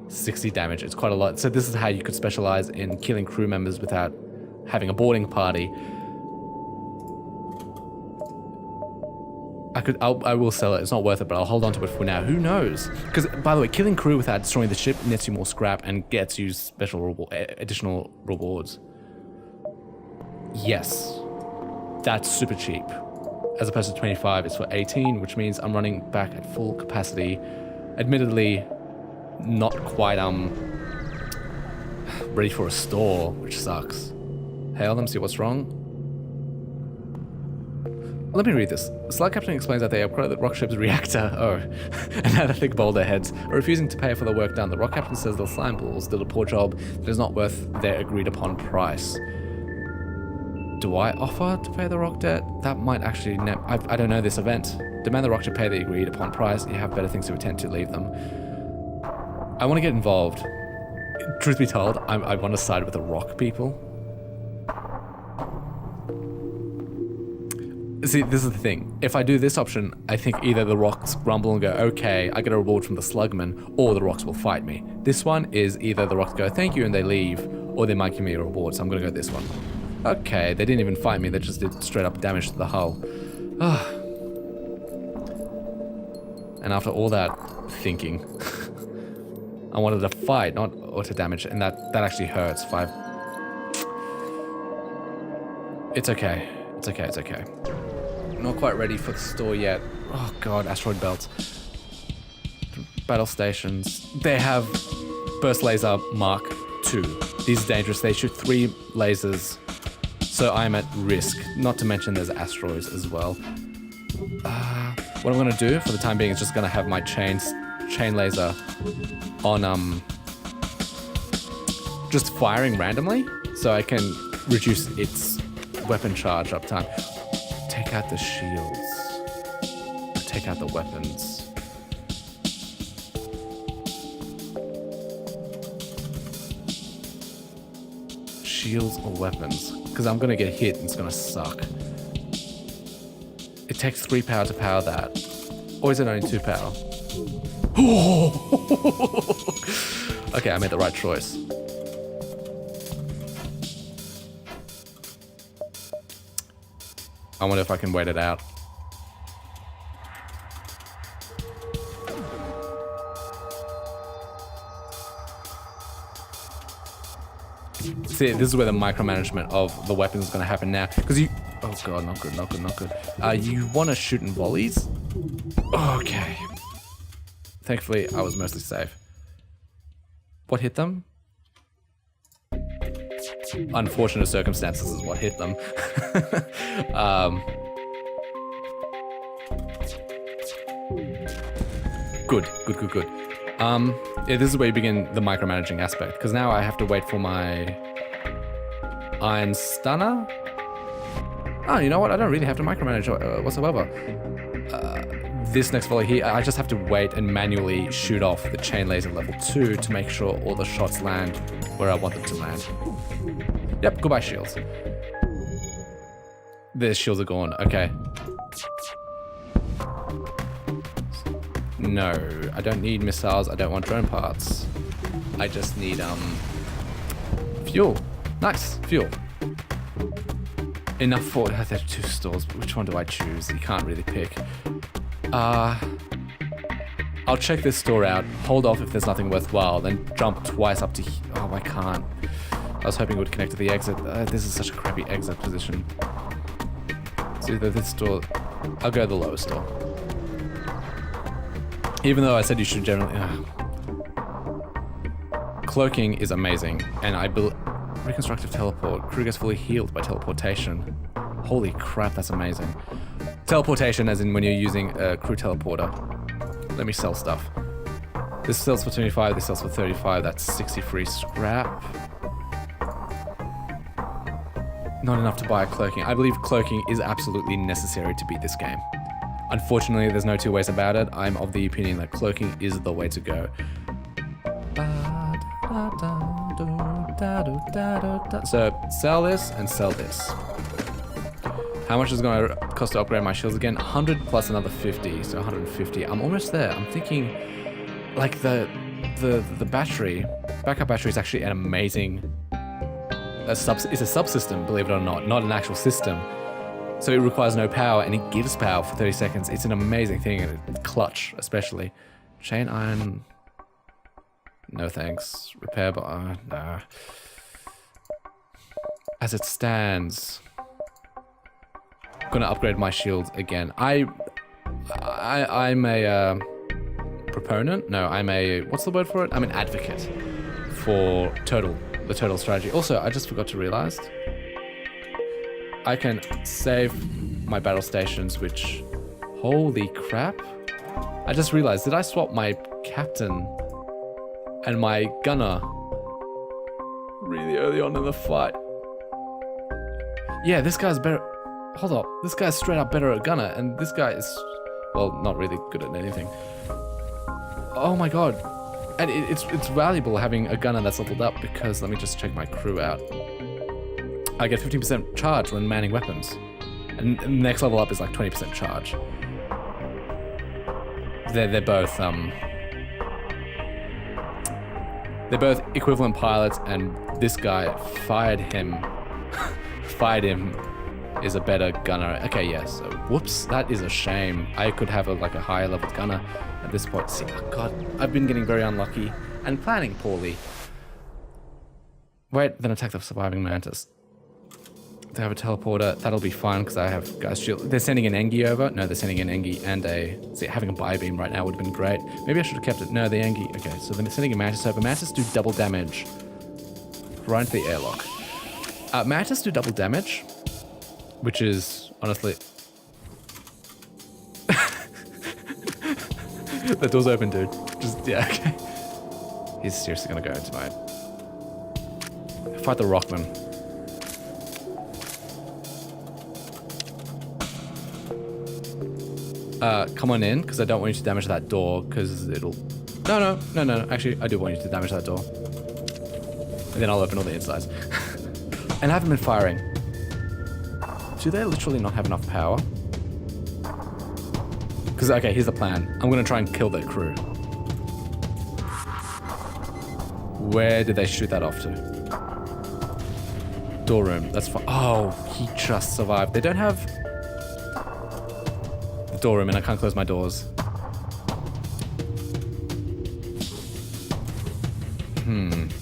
60 damage. It's quite a lot. So this is how you could specialize in killing crew members without having a boarding party. I will sell it. It's not worth it, but I'll hold on to it for now. Who knows? Because, by the way, killing crew without destroying the ship nets you more scrap and gets you additional rewards. Yes. That's super cheap. As opposed to 25, it's for 18, which means I'm running back at full capacity. Admittedly, not quite ready for a store, which sucks. Hail them, see what's wrong. Let me read this. Slug Captain explains that they upgraded the rock ship's reactor. Oh, and now the thick boulder heads are refusing to pay for the work done. The rock captain says the slime balls did a poor job that is not worth their agreed upon price. Do I offer to pay the rock debt? That might actually... I don't know this event. Demand the rock ship pay the agreed upon price. You have better things to attend to. Leave them. I want to get involved. Truth be told, I want to side with the rock people. See, this is the thing. If I do this option, I think either the rocks grumble and go, okay, I get a reward from the slugman, or the rocks will fight me. This one is either the rocks go, thank you, and they leave, or they might give me a reward, so I'm going to go this one. Okay, they didn't even fight me, they just did straight up damage to the hull. And after all that thinking, I wanted to fight, not auto damage, and that actually hurts. 5. It's okay. It's okay, it's okay. Not quite ready for the store yet. Oh god, asteroid belts. Battle stations. They have burst laser Mark II. These are dangerous. They shoot 3 lasers, so I'm at risk. Not to mention there's asteroids as well. What I'm gonna do for the time being is just gonna have my chain laser on just firing randomly, so I can reduce its weapon charge up time. Take out the shields. Take out the weapons. Shields or weapons? Because I'm gonna get hit and it's gonna suck. It takes 3 power to power that. Or is it only 2 power? Okay, I made the right choice. I wonder if I can wait it out. See, this is where the micromanagement of the weapons is going to happen now. Because you... Oh god, not good, not good, not good. You want to shoot in volleys? Okay. Thankfully, I was mostly safe. What hit them? unfortunate circumstances is what hit them. Good. Yeah, this is where you begin the micromanaging aspect, because now I have to wait for my iron stunner. Oh, you know what? I don't really have to micromanage whatsoever. This next volley here, I just have to wait and manually shoot off the chain laser level 2 to make sure all the shots land where I want them to land. Yep, goodbye shields. The shields are gone, okay. No, I don't need missiles, I don't want drone parts. I just need, fuel. Nice, fuel. Enough for, there are 2 stores, but which one do I choose? You can't really pick. I'll check this store out, hold off if there's nothing worthwhile, then jump twice up to, oh, I can't. I was hoping it would connect to the exit. This is such a crappy exit position. It's either this store, I'll go to the lowest store. Even though I said you should generally, cloaking is amazing, and I built reconstructive teleport. Crew gets fully healed by teleportation. Holy crap, that's amazing. Teleportation as in when you're using a crew teleporter. Let me sell stuff. This sells for 25, this sells for 35, that's 60 free scrap. Not enough to buy a cloaking. I believe cloaking is absolutely necessary to beat this game. Unfortunately, there's no two ways about it. I'm of the opinion that cloaking is the way to go. So, sell this and sell this. How much is it going to cost to upgrade my shields again? 100 plus another 50, so 150. I'm almost there. I'm thinking, like, the battery, backup battery is actually an amazing, it's a subsystem, believe it or not an actual system. So it requires no power, and it gives power for 30 seconds. It's an amazing thing, and clutch, especially. Chain iron, no thanks. Repair, nah. As it stands, I'm gonna upgrade my shields again. I'm a proponent. No, I'm a, what's the word for it? I'm an advocate for the total strategy. Also, I just forgot to realize I can save my battle stations, which, holy crap. I just realized, did I swap my captain and my gunner really early on in the fight? Yeah, this guy's better. Hold up, this guy's straight up better at gunner, and this guy is, well, not really good at anything. Oh my god. And it's valuable having a gunner that's leveled up, because let me just check my crew out. I get 15% charge when manning weapons. And the next level up is like 20% charge. They're both equivalent pilots, and this guy fired him is a better gunner. Okay, yes. So, whoops, that is a shame. I could have a higher level gunner at this point. See, oh god, I've been getting very unlucky and planning poorly. Wait, then attack the surviving mantis. They have a teleporter. That'll be fine because I have guys shield. They're sending an Engi over. No, they're sending an Engi and a. See, having a buy beam right now would have been great. Maybe I should have kept it. No, the Engi. Okay, so they're sending a mantis over. Mantis do double damage. Right into the airlock. Mantis do double damage, which is honestly. The door's open, dude. Just yeah. Okay. He's seriously gonna go into my. Fight the Rockman. Come on in, because I don't want you to damage that door, because it'll... No. Actually, I do want you to damage that door. And then I'll open all the insides. And I haven't been firing. Do they literally not have enough power? Because, okay, here's the plan. I'm going to try and kill their crew. Where did they shoot that off to? Door room. That's fine. Oh, he just survived. They don't have... door room, and I can't close my doors.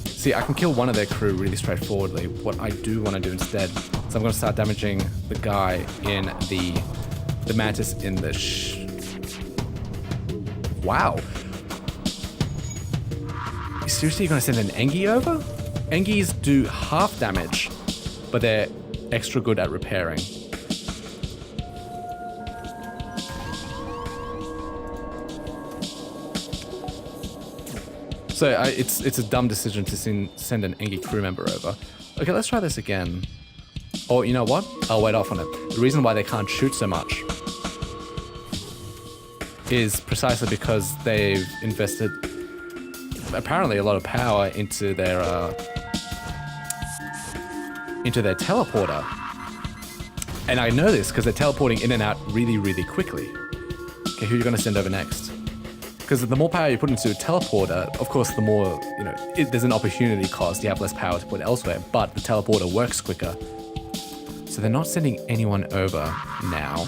See, I can kill one of their crew really straightforwardly. What I do want to do instead is I'm going to start damaging the guy in the mantis in the Wow. Seriously, you're going to send an Engi over? Engis do half damage, but they're extra good at repairing. So it's a dumb decision to send an Engi crew member over. Okay, let's try this again. Or you know what? I'll wait off on it. The reason why they can't shoot so much is precisely because they've invested apparently a lot of power into their teleporter. And I know this because they're teleporting in and out really, really quickly. Okay, who are you going to send over next? Because the more power you put into a teleporter, of course, the more, there's an opportunity cost. You have less power to put elsewhere, but the teleporter works quicker. So they're not sending anyone over now,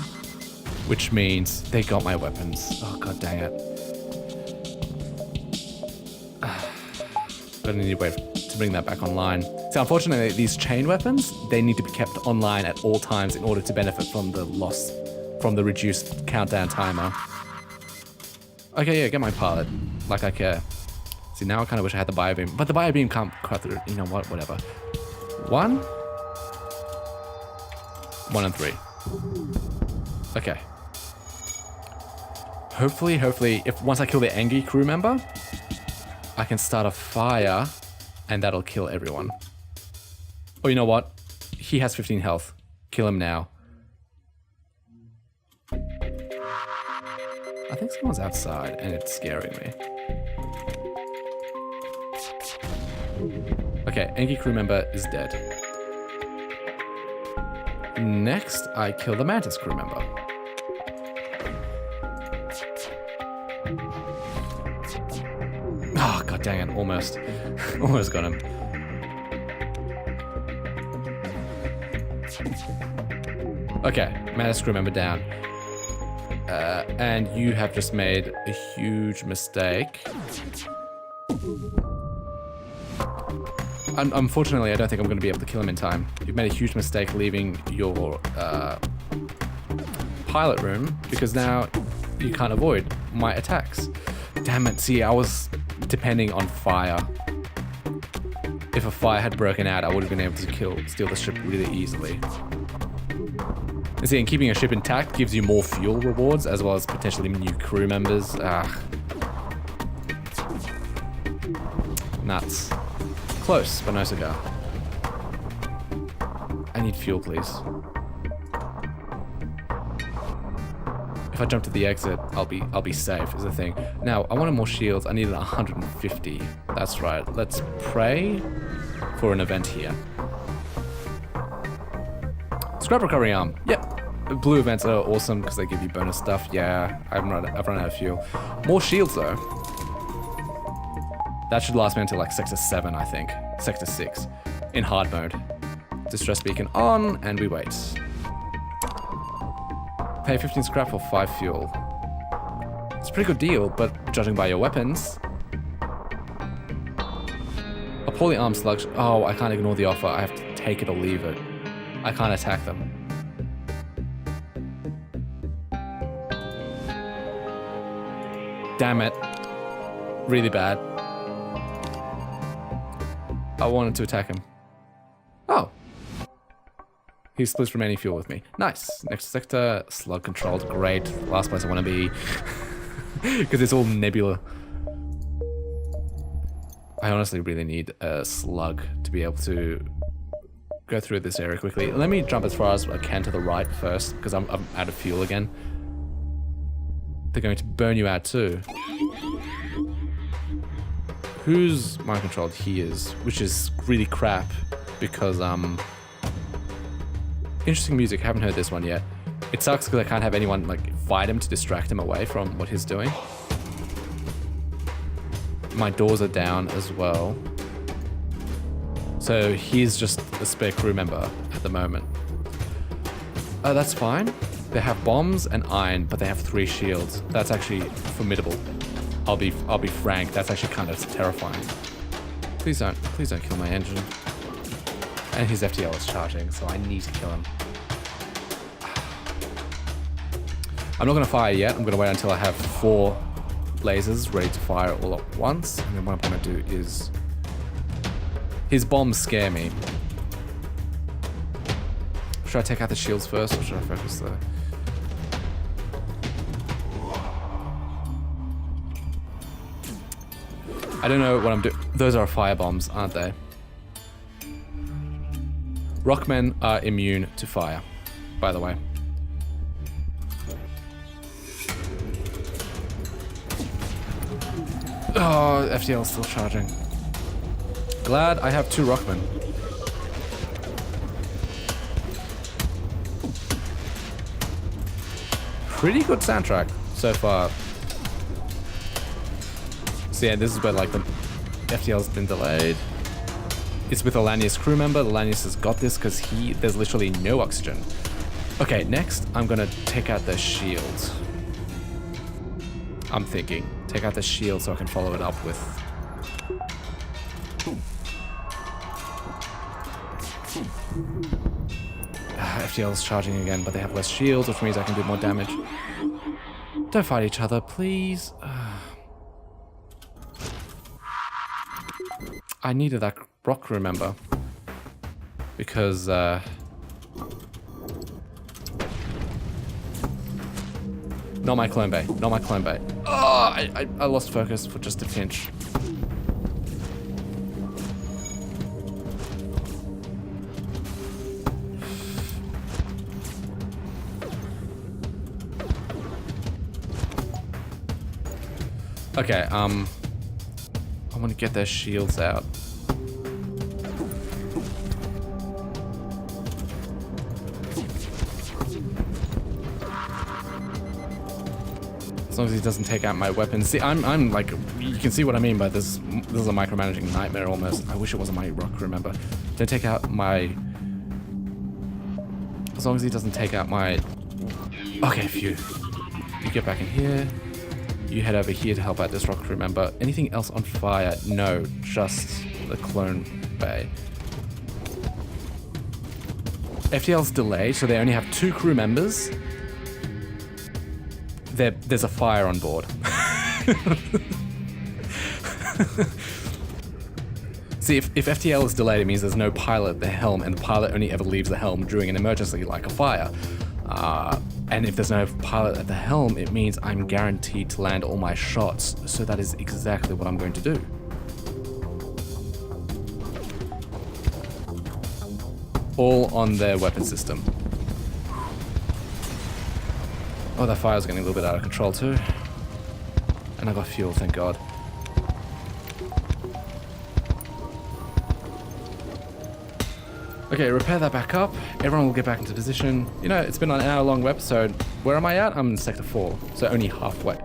which means they got my weapons. Oh, god dang it. But I need a way to bring that back online. So unfortunately, these chain weapons, they need to be kept online at all times in order to benefit from the loss, from the reduced countdown timer. Okay, yeah, get my pilot. Like I care. See, now I kind of wish I had the biobeam, but the biobeam can't cut through. You know what? Whatever. 1 and 3. Okay. Hopefully, if once I kill the Engi crew member, I can start a fire, and that'll kill everyone. Oh, you know what? He has 15 health. Kill him now. I think someone's outside, and it's scaring me. Okay, Engi crew member is dead. Next, I kill the Mantis crew member. Oh, god dang it, almost. Almost got him. Okay, Mantis crew member down. And you have just made a huge mistake. Unfortunately, I don't think I'm going to be able to kill him in time. You've made a huge mistake leaving your pilot room, because now you can't avoid my attacks. Damn it, see, I was depending on fire. If a fire had broken out, I would have been able to steal the ship really easily. And see, and keeping a ship intact gives you more fuel rewards, as well as potentially new crew members. Nuts. Close, but no cigar. I need fuel, please. If I jump to the exit, I'll be safe, is the thing. Now, I wanted more shields. I needed 150. That's right. Let's pray for an event here. Scrap recovery arm. Yep. Blue events are awesome because they give you bonus stuff. Yeah, I've run out of fuel. More shields though. That should last me until like Sector 7, I think. Sector 6. In hard mode. Distress beacon on, and we wait. Pay 15 scrap for 5 fuel. It's a pretty good deal, but judging by your weapons... A poorly armed slug... Oh, I can't ignore the offer. I have to take it or leave it. I can't attack them. Damn it. Really bad. I wanted to attack him. Oh. He splits remaining fuel with me. Nice. Next sector, slug controlled. Great. Last place I want to be. Because it's all nebula. I honestly really need a slug to be able to go through this area quickly. Let me jump as far as I can to the right first, because I'm out of fuel again. They're going to burn you out too. Who's mind controlled? He is, which is really crap because interesting music. Haven't heard this one yet. It sucks because I can't have anyone like fight him to distract him away from what he's doing. My doors are down as well. So he's just a spare crew member at the moment. Oh, that's fine. They have bombs and iron, but they have 3 shields. That's actually formidable. I'll be frank. That's actually kind of terrifying. Please don't kill my engine. And his FTL is charging, so I need to kill him. I'm not gonna fire yet. I'm gonna wait until I have 4 lasers ready to fire all at once. And then what I'm gonna do is, His bombs scare me. Should I take out the shields first, or should I focus there? I don't know what I'm doing. Those are fire bombs, aren't they? Rockmen are immune to fire, by the way. Oh, FTL is still charging. Glad I have 2 Rockmen. Pretty good soundtrack so far. So yeah, this is where like the FTL's been delayed. It's with a Lanius crew member. The Lanius has got this because there's literally no oxygen. Okay, next I'm gonna take out the shield. I'm thinking, take out the shield so I can follow it up with... FTL's charging again, but they have less shields, which means I can do more damage. Don't fight each other, please. I needed that rock, remember? Because, not my clone bay. Not my clone bay. Oh, I lost focus for just a pinch. Okay, I want to get their shields out. As long as he doesn't take out my weapons. See, I'm like, you can see what I mean by this. This is a micromanaging nightmare almost. I wish it wasn't my rock, remember. Don't take out my... As long as he doesn't take out my... Okay, phew. You get back in here. You head over here to help out this rock crew member. Anything else on fire? No, just the clone bay. FTL's delayed, so they only have 2 crew members. There's a fire on board. See, if FTL is delayed, it means there's no pilot at the helm, and the pilot only ever leaves the helm during an emergency like a fire. And if there's no pilot at the helm, it means I'm guaranteed to land all my shots. So that is exactly what I'm going to do. All on their weapon system. Oh, that fire's getting a little bit out of control too. And I got fuel, thank God. Okay, repair that back up. Everyone will get back into position. You know, it's been an hour-long episode. Where am I at? I'm in Sector 4, so only halfway.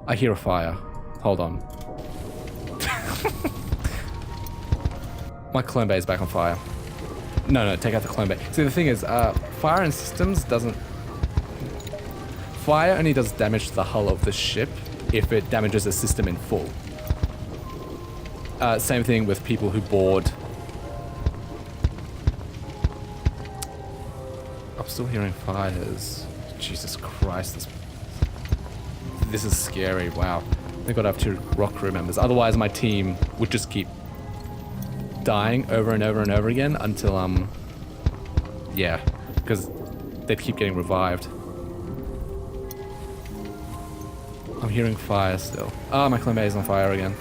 I hear a fire. Hold on. My clone bay is back on fire. No, take out the clone bay. See, the thing is, fire in systems doesn't... Fire only does damage to the hull of the ship if it damages the system in full. Same thing with people who board... I'm still hearing fires. Jesus Christ, this is scary. Wow. They've got to have 2 rock crew members. Otherwise, my team would just keep dying over and over and over again until, yeah, because they'd keep getting revived. I'm hearing fire still. Ah, my clone bay is on fire again.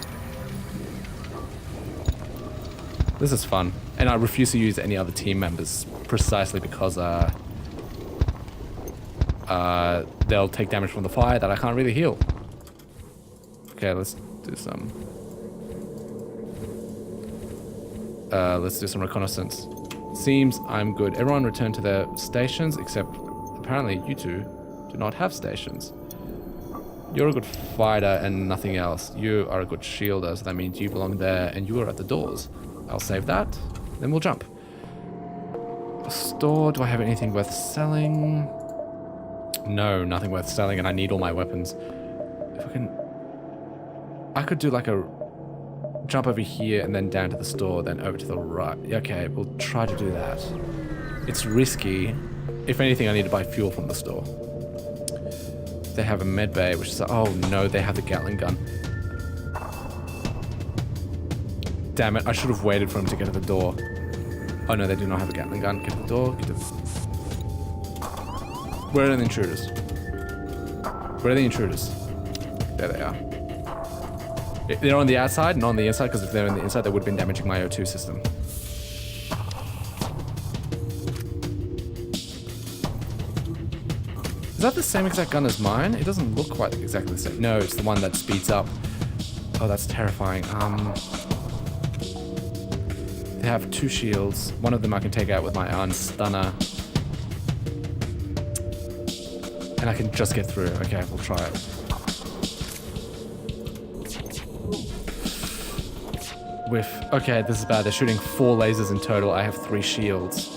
This is fun. And I refuse to use any other team members precisely because, they'll take damage from the fire that I can't really heal. Okay, let's do some reconnaissance. Seems I'm good. Everyone return to their stations, except apparently you 2 do not have stations. You're a good fighter and nothing else. You are a good shielder, so that means you belong there and you are at the doors. I'll save that, then we'll jump. Store, do I have anything worth selling? No, nothing worth selling, and I need all my weapons. If I could do like a jump over here and then down to the store, then over to the right. Okay, we'll try to do that. It's risky. If anything, I need to buy fuel from the store. They have a med bay, which is... Oh no, they have the Gatling gun. Damn it, I should have waited for him to get to the door. Oh no, they do not have a Gatling gun. Get to the door, get to the... Where are the intruders? Where are the intruders? There they are. They're on the outside, not on the inside, because if they're on the inside, they would have been damaging my O2 system. Is that the same exact gun as mine? It doesn't look quite exactly the same. No, it's the one that speeds up. Oh, that's terrifying. They have 2 shields. One of them I can take out with my iron stunner. And I can just get through. Okay, we'll try it. Whiff. Okay, this is bad. They're shooting 4 lasers in total. I have 3 shields.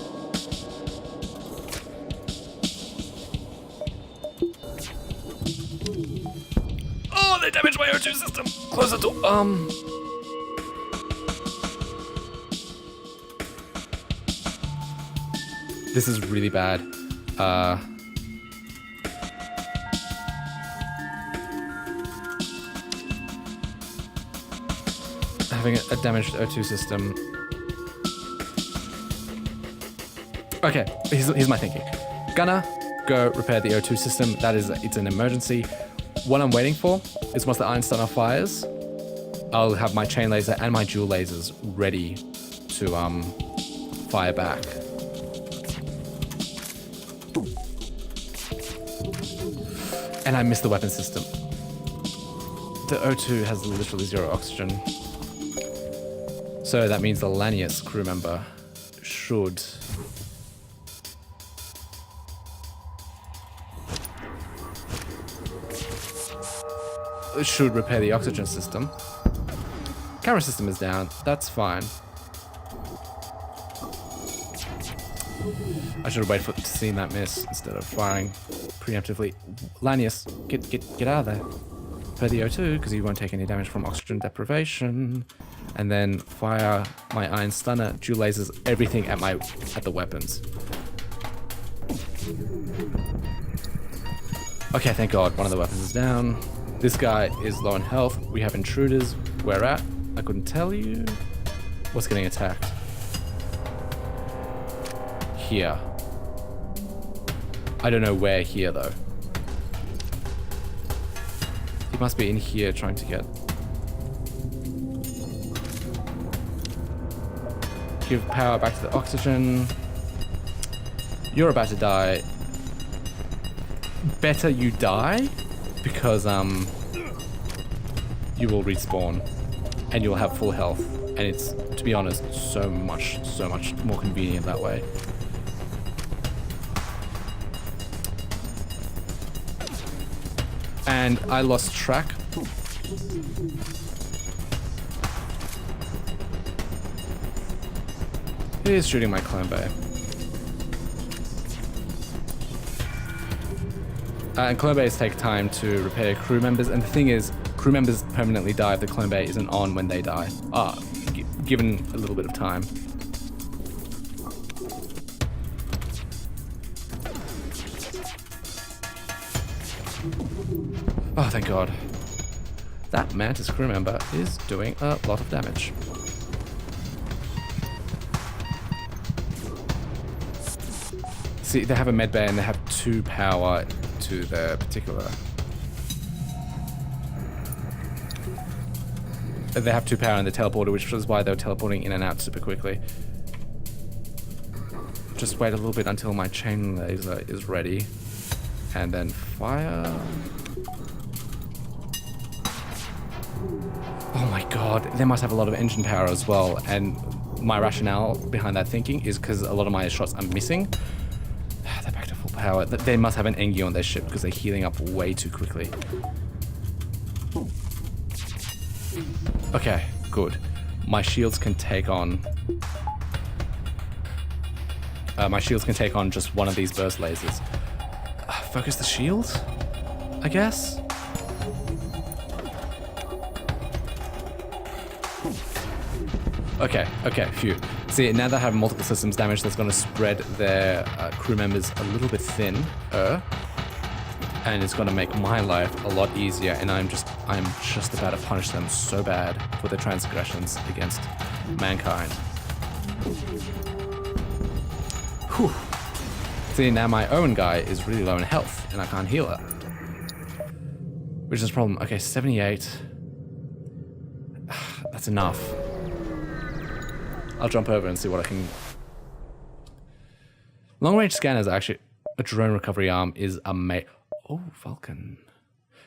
Oh, they damaged my O2 system. Close the door. This is really bad. Having a damaged O2 system. Okay, here's my thinking. Gonna go repair the O2 system. It's an emergency. What I'm waiting for is once the iron stunner fires, I'll have my chain laser and my dual lasers ready to fire back. And I missed the weapon system. The O2 has literally 0 oxygen. So that means the Lanius crew member should... repair the oxygen system. Camera system is down. That's fine. I should have waited for to see that miss instead of firing preemptively. Lanius, get out of there. Repair the O2 because you won't take any damage from oxygen deprivation. And then fire my iron stunner, dual lasers, everything at the weapons. Okay, thank God, one of the weapons is down. This guy is low on health. We have intruders. Where at? I couldn't tell you. What's getting attacked? Here. I don't know where here though. He must be in here trying to get... Give power back to the oxygen. You're about to die. Better you die, because you will respawn and you'll have full health, and it's, to be honest, so much more convenient that way. And I lost track. He is shooting my clone bay. And clone bays take time to repair crew members, and the thing is, crew members permanently die if the clone bay isn't on when they die. Given a little bit of time. Oh, thank God. That Mantis crew member is doing a lot of damage. See, they have a med bay and they have 2 power to their particular... They have 2 power in the teleporter, which is why they're teleporting in and out super quickly. Just wait a little bit until my chain laser is ready. And then fire... Oh my God, they must have a lot of engine power as well. And my rationale behind that thinking is because a lot of my shots are missing. They're back to full power. They must have an Engi on their ship because they're healing up way too quickly. Okay, good. My shields can take on... just one of these burst lasers. Focus the shield, I guess? Okay, phew. See, now they have multiple systems damage, that's going to spread their crew members a little bit thin, and it's going to make my life a lot easier, and I'm just about to punish them so bad for their transgressions against mankind. Whew. See, now my Owen guy is really low in health, and I can't heal her. Which is a problem. Okay, 78. That's enough. I'll jump over and see what I can... Long-range scanners, actually, a drone recovery arm is amazing. Oh, Vulcan.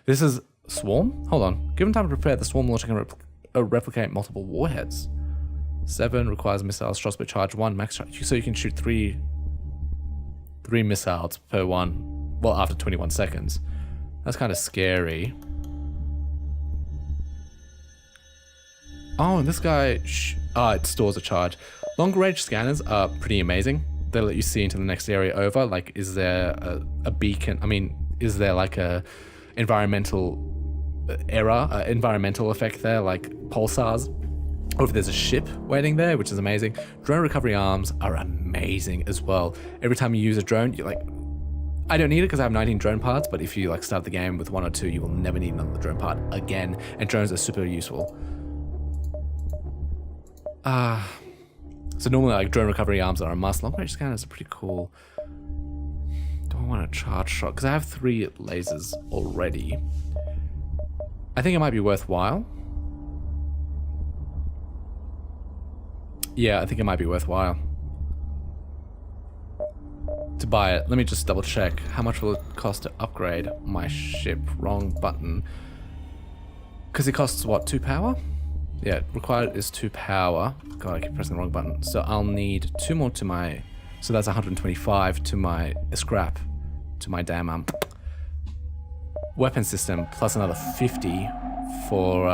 This is Swarm? Hold on. Given time to prepare, the Swarm launcher can replicate multiple warheads. 7 requires missiles, strongspit charge 1, max charge. So you can shoot 3 missiles per one, well, after 21 seconds. That's kind of scary. Oh, and this guy, it stores a charge. Long range scanners are pretty amazing. They let you see into the next area over. Like, is there a beacon? I mean, is there like a environmental error, environmental effect there, like pulsars? Or if there's a ship waiting there, which is amazing. Drone recovery arms are amazing as well. Every time you use a drone, you're like, I don't need it because I have 19 drone parts, but if you like start the game with 1 or 2, you will never need another drone part again. And drones are super useful. So normally like drone recovery arms are a must. Long range scanners are pretty cool. Do I want a charge shot? Because I have 3 lasers already. I think it might be worthwhile. Yeah, I think it might be worthwhile to buy it. Let me just double check. How much will it cost to upgrade my ship? Wrong button. Because it costs what, 2 power? Yeah, required is 2 power. God, I keep pressing the wrong button. So I'll need 2 more to my... So that's 125 to my scrap, to my damn weapon system, plus another 50 for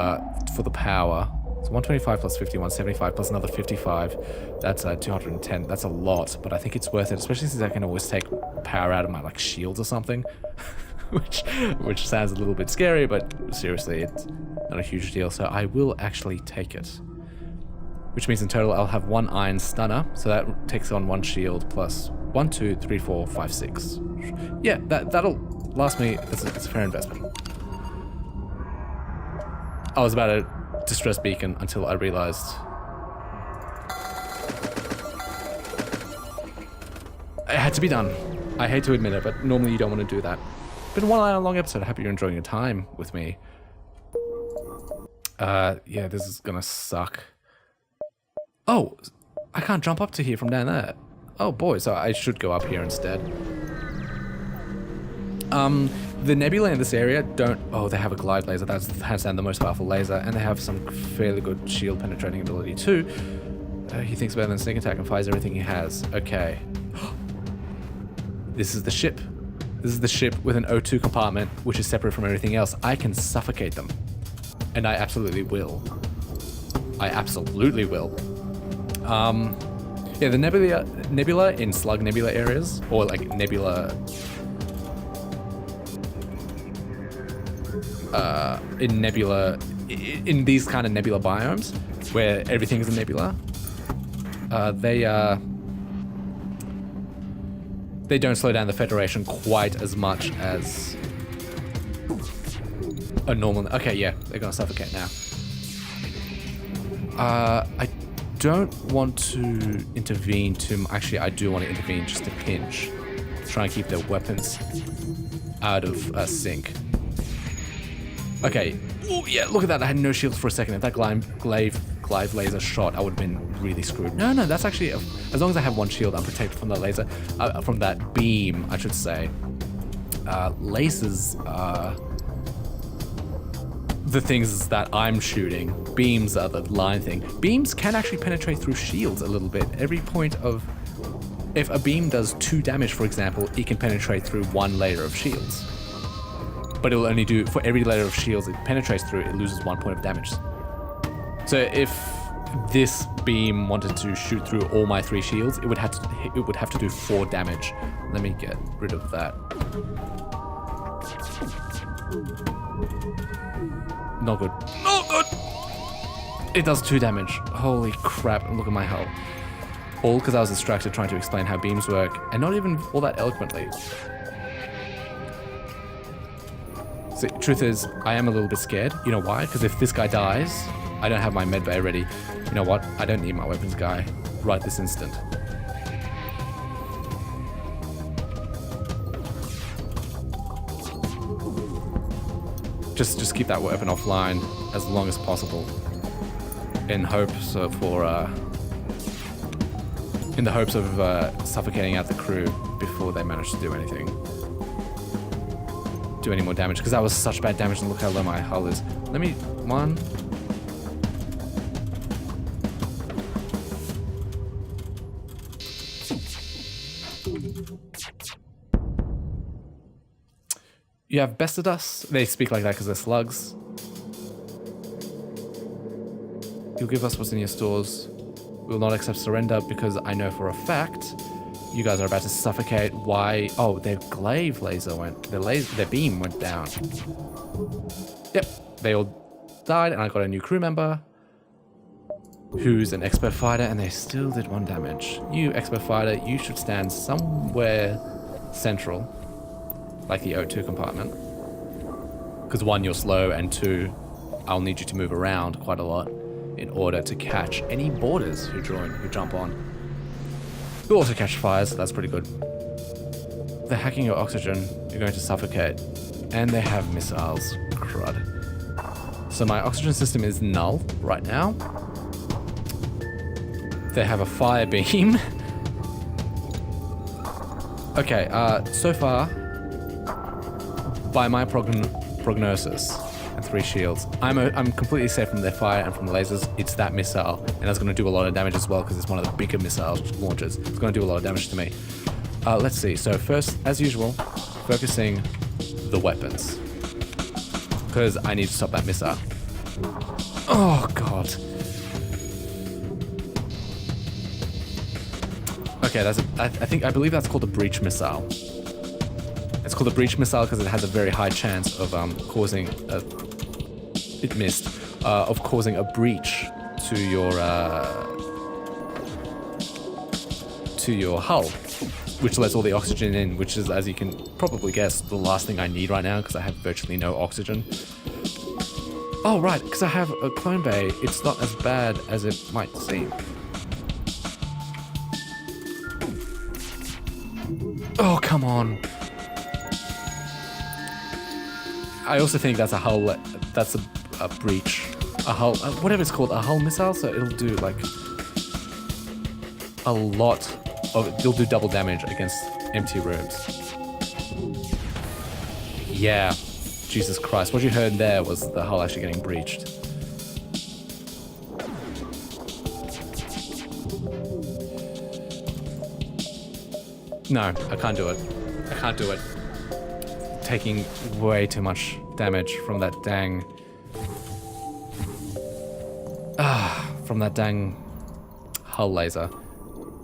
the power. So 125 plus 50, 175 plus another 55. That's 210. That's a lot, but I think it's worth it, especially since I can always take power out of my like shields or something, which sounds a little bit scary, but seriously, it's not a huge deal. So I will actually take it, which means in total I'll have 1 iron stunner. So that takes on 1 shield plus 1, 2, 3, 4, 5, 6. Yeah, that'll last me. It's a fair investment. I was about to distress beacon until I realized it had to be done. I hate to admit it, but normally you don't want to do that. Been a 1 hour long episode. I hope you're enjoying your time with me. Yeah, this is gonna suck. Oh, I can't jump up to here from down there. Oh boy, so I should go up here instead. The nebula in this area don't... Oh, they have a glide laser. That's hands down the most powerful laser. And they have some fairly good shield penetrating ability too. He thinks better than sneak attack and fires everything he has. Okay. This is the ship. This is the ship with an O2 compartment, which is separate from everything else. I can suffocate them. And I absolutely will. I absolutely will. Yeah, the nebula in slug nebula areas, or like nebula... in these kind of nebula biomes where everything is a nebula, they don't slow down the Federation quite as much as a normal... Okay, yeah, they're gonna suffocate now. I don't want to intervene too... Actually, I do want to intervene just a pinch. Try and keep their weapons out of sync. Okay. Oh, yeah, look at that. I had no shields for a second. If that glaive laser shot, I would have been really screwed. No, that's actually... As long as I have 1 shield, I'm protected from that laser. From that beam, I should say. Lasers are the things that I'm shooting. Beams are the line thing. Beams can actually penetrate through shields a little bit. Every point of... If a beam does 2 damage, for example, it can penetrate through 1 layer of shields. But it'll only do, for every layer of shields it penetrates through, it loses 1 point of damage. So if this beam wanted to shoot through all my 3 shields, it would have to do 4 damage. Let me get rid of that. Not good. Not good! It does 2 damage. Holy crap, look at my health. All because I was distracted trying to explain how beams work, and not even all that eloquently. So, truth is, I am a little bit scared. You know why? Because if this guy dies, I don't have my med bay ready. You know what? I don't need my weapons guy right this instant. Just keep that weapon offline as long as possible, in hopes of suffocating out the crew before they manage to do anything, do any more damage. Because that was such bad damage, and look how low my hull is. Let me one. You have bested us. They speak like that because they're slugs. You'll give us what's in your stores. We will not accept surrender because I know for a fact you guys are about to suffocate. Why? Oh, their glaive laser went. Their beam went down. Yep, they all died, and I got a new crew member who's an expert fighter, and they still did 1 damage. You expert fighter, you should stand somewhere central. Like the O2 compartment. Because 1, you're slow, and 2, I'll need you to move around quite a lot in order to catch any boarders who jump on. Who also catch fires, so that's pretty good. They're hacking your oxygen, you're going to suffocate. And they have missiles. Crud. So my oxygen system is null right now. They have a fire beam. Okay, so far, by my prognosis and 3 shields, I'm completely safe from their fire and from the lasers. It's that missile, and that's going to do a lot of damage as well because it's one of the bigger missile launchers. It's going to do a lot of damage to me. Let's see. So first, as usual, focusing the weapons because I need to stop that missile. Oh god. Okay, I believe that's called a breach missile. It's called a breach missile because it has a very high chance of causing a breach to your hull, which lets all the oxygen in, which is, as you can probably guess, the last thing I need right now because I have virtually no oxygen. Oh right, because I have a clone bay, it's not as bad as it might seem. Oh come on. I also think that's a hull, that's a breach, a hull, whatever it's called, a hull missile, so it'll do like a lot of, it'll do double damage against empty rooms. Yeah, Jesus Christ, what you heard there was the hull actually getting breached. No, I can't do it. I can't do it. Taking way too much damage from that dang hull laser,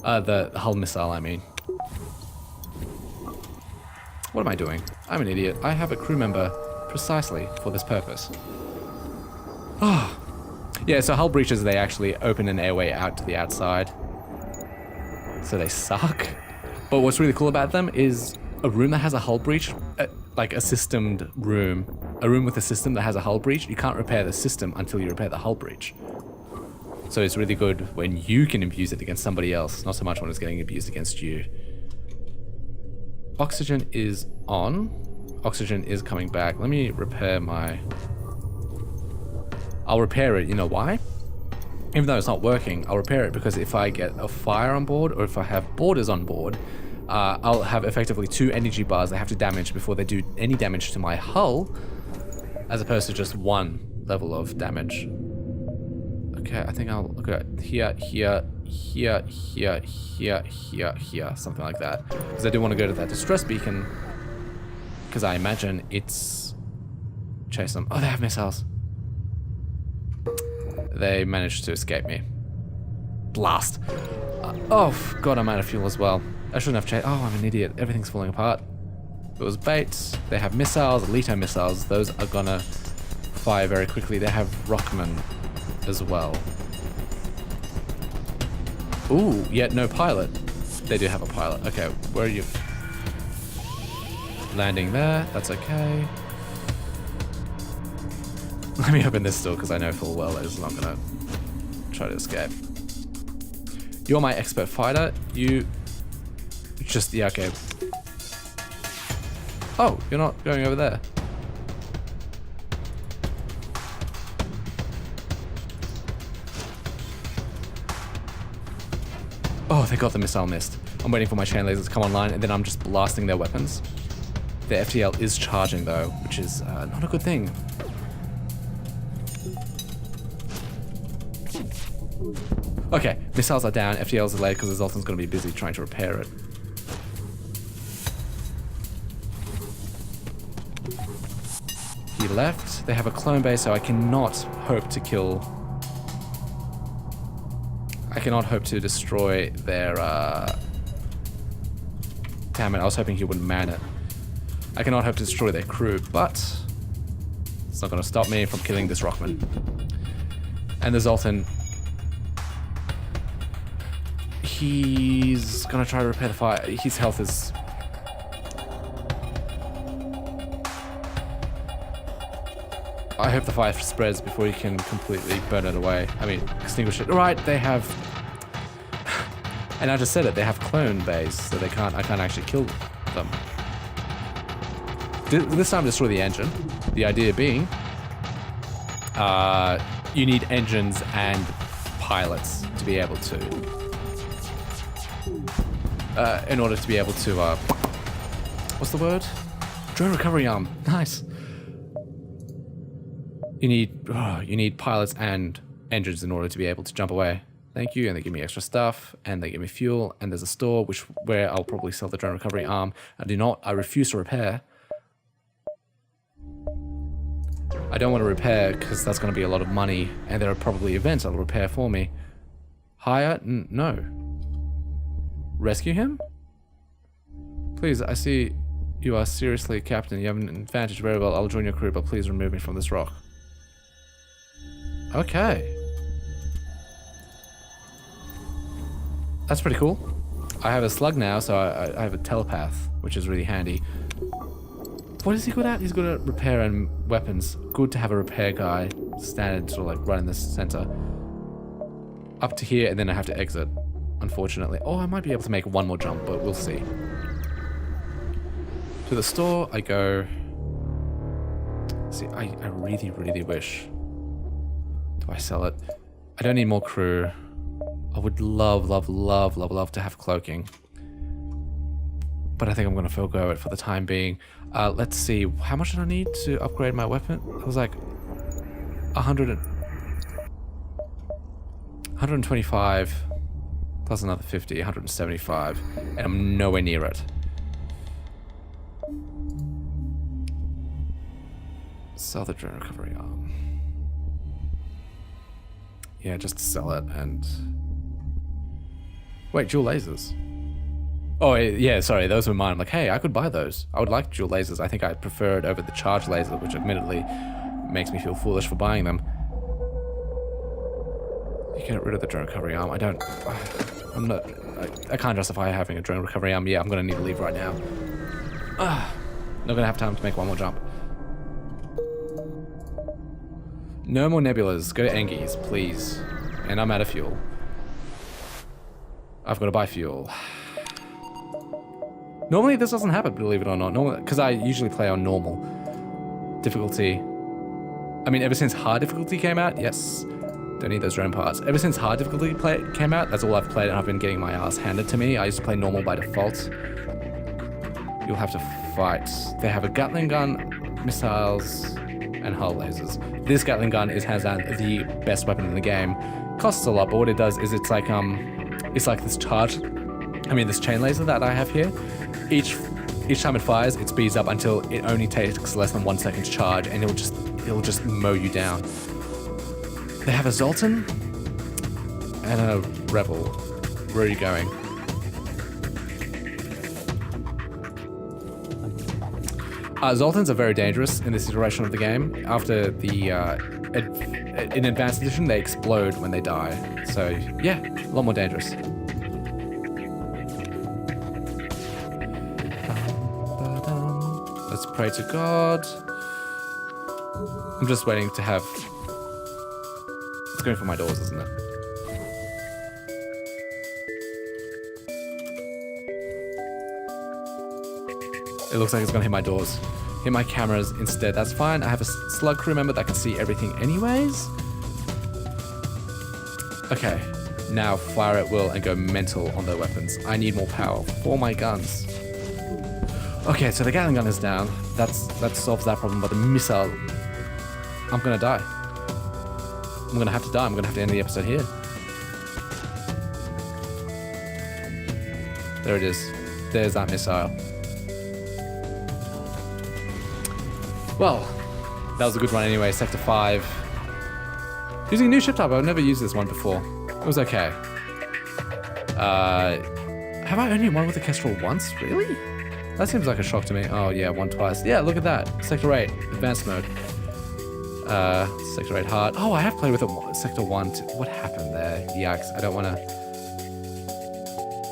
the hull missile I mean. What am I doing? I'm an idiot. I have a crew member precisely for this purpose. Yeah, so hull breaches, they actually open an airway out to the outside, so they suck. But what's really cool about them is a room that has a hull breach, like a systemed room, a room with a system that has a hull breach, you can't repair the system until you repair the hull breach. So it's really good when you can abuse it against somebody else, not so much when it's getting abused against you. Oxygen is on. Oxygen is coming back. Let me repair my... I'll repair it, you know why? Even though it's not working, I'll repair it because if I get a fire on board or if I have boarders on board, I'll have effectively 2 energy bars they have to damage before they do any damage to my hull, as opposed to just 1 level of damage. Okay, I think I'll look at here, something like that. Because I do want to go to that distress beacon, because I imagine it's... Chase them. Oh, they have missiles. They managed to escape me. Blast. Oh, God, I'm out of fuel as well. I shouldn't have chased. Oh, I'm an idiot. Everything's falling apart. It was bait. They have missiles, Alito missiles. Those are gonna fire very quickly. They have Rockman as well. Ooh, yet no pilot. They do have a pilot. Okay, where are you? Landing there. That's okay. Let me open this door because I know full well that it's not gonna try to escape. You're my expert fighter. You just, yeah, okay. Oh, you're not going over there. Oh, they got the missile missed. I'm waiting for my chain lasers to come online, and then I'm just blasting their weapons. The FTL is charging, though, which is not a good thing. Okay, missiles are down, FTLs are late because the Zoltan's going to be busy trying to repair it. He left. They have a clone base, so I cannot hope to kill... I cannot hope to destroy their... Damn it, I was hoping he wouldn't man it. I cannot hope to destroy their crew, but... It's not going to stop me from killing this Rockman. And the Zoltan... He's going to try to repair the fire. His health is... I hope the fire spreads before he can completely burn it away. I mean, extinguish it. Right, they have... And I just said it, they have clone bays, so I can't actually kill them. This time destroy the engine. The idea being, you need engines and pilots to be able to, in order to be able to, what's the word? Drone recovery arm. Nice. You need pilots and engines in order to be able to jump away. Thank you, and they give me extra stuff, and they give me fuel, and there's a store where I'll probably sell the drone recovery arm. I refuse to repair. I don't want to repair because that's going to be a lot of money, and there are probably events that'll repair for me. Hire? No. Rescue him? Please, I see you are seriously a captain. You have an advantage. Very well, I'll join your crew, but please remove me from this rock. Okay. That's pretty cool. I have a slug now, so I have a telepath, which is really handy. What is he good at? He's good at repair and weapons. Good to have a repair guy standard, sort of like right in the center. Up to here, and then I have to exit, unfortunately. Oh, I might be able to make one more jump, but we'll see. To the store, I go... See, I really, really wish... Do I sell it? I don't need more crew. I would love, love, love, love, love to have cloaking. But I think I'm going to forego it for the time being. Let's see. How much did I need to upgrade my weapon? It was like 125 plus another 50, 175. And I'm nowhere near it. Sell the drone recovery arm. Yeah, just sell it and... Wait, dual lasers. Oh, yeah, sorry, those were mine. I'm like, hey, I could buy those. I would like dual lasers. I think I prefer it over the charge laser, which admittedly makes me feel foolish for buying them. You can get rid of the drone recovery arm. I can't justify having a drone recovery arm. Yeah, I'm gonna need to leave right now. Not gonna have time to make one more jump. No more nebulas. Go to Engies, please. And I'm out of fuel. I've got to buy fuel. Normally this doesn't happen, believe it or not. Normally, because I usually play on normal difficulty. I mean, ever since hard difficulty came out, yes. Don't need those drone parts. Ever since hard difficulty came out, that's all I've played, and I've been getting my ass handed to me. I used to play normal by default. You'll have to fight. They have a Gatling gun, missiles, and hull lasers. This Gatling gun is hands down the best weapon in the game. Costs a lot, but what it does is it's like this this chain laser that I have here. Each time it fires, it speeds up until it only takes less than 1 second to charge, and it'll just mow you down. They have a Zoltan and a Rebel. Where are you going? Zoltans are very dangerous in this iteration of the game. After the in Advanced Edition, they explode when they die. So yeah, a lot more dangerous. Let's pray to God. I'm just waiting to have... It's going for my doors, isn't it? It looks like it's gonna hit my doors. Hit my cameras instead. That's fine. I have a slug crew member that can see everything anyways. Okay. Now fire at will and go mental on their weapons. I need more power for my guns. Okay, so the Gatling gun is down. That solves that problem, but the missile... I'm gonna die. I'm gonna have to die. I'm gonna have to end the episode here. There it is. There's that missile. Well, that was a good one anyway. Sector 5. Using a new ship type. I've never used this one before. It was okay. Have I only won with the Kestrel once? Really? That seems like a shock to me. Oh yeah, won twice. Yeah, look at that. Sector 8, advanced mode. Sector 8 hard. Oh, I have played with it. Sector 1. What happened there? Yikes. I don't want to...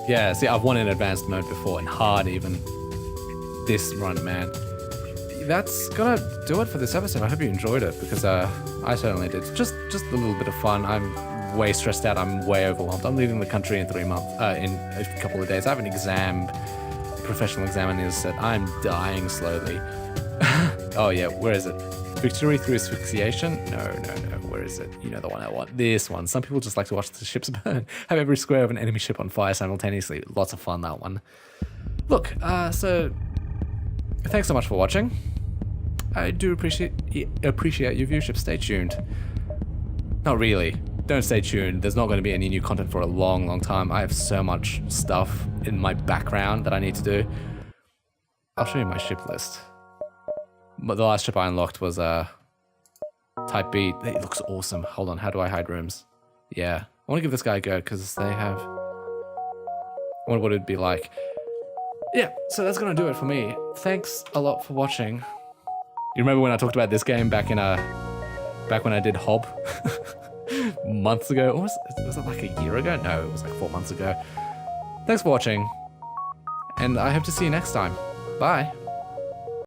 Yeah, see, I've won in advanced mode before, and hard even. This run, man. That's gonna do it for this episode. I hope you enjoyed it, because I certainly did. Just a little bit of fun. I'm way stressed out. I'm way overwhelmed. I'm leaving the country in 3 months. In a couple of days. I have an exam, professional exam on the other set. I'm dying slowly. Oh yeah, where is it? Victory through asphyxiation? No. Where is it? You know the one I want. This one. Some people just like to watch the ships burn. Have every square of an enemy ship on fire simultaneously. Lots of fun, that one. Look, so thanks so much for watching. I do appreciate your viewership. Stay tuned. Not really. Don't stay tuned. There's not going to be any new content for a long, long time. I have so much stuff in my background that I need to do. I'll show you my ship list. But the last ship I unlocked was Type B. It looks awesome. Hold on. How do I hide rooms? Yeah. I want to give this guy a go because they have... I wonder what it'd be like. Yeah, so that's going to do it for me. Thanks a lot for watching. You remember when I talked about this game back when I did Hob? Months ago? Or was it like a year ago? No, it was like 4 months ago. Thanks for watching. And I hope to see you next time. Bye.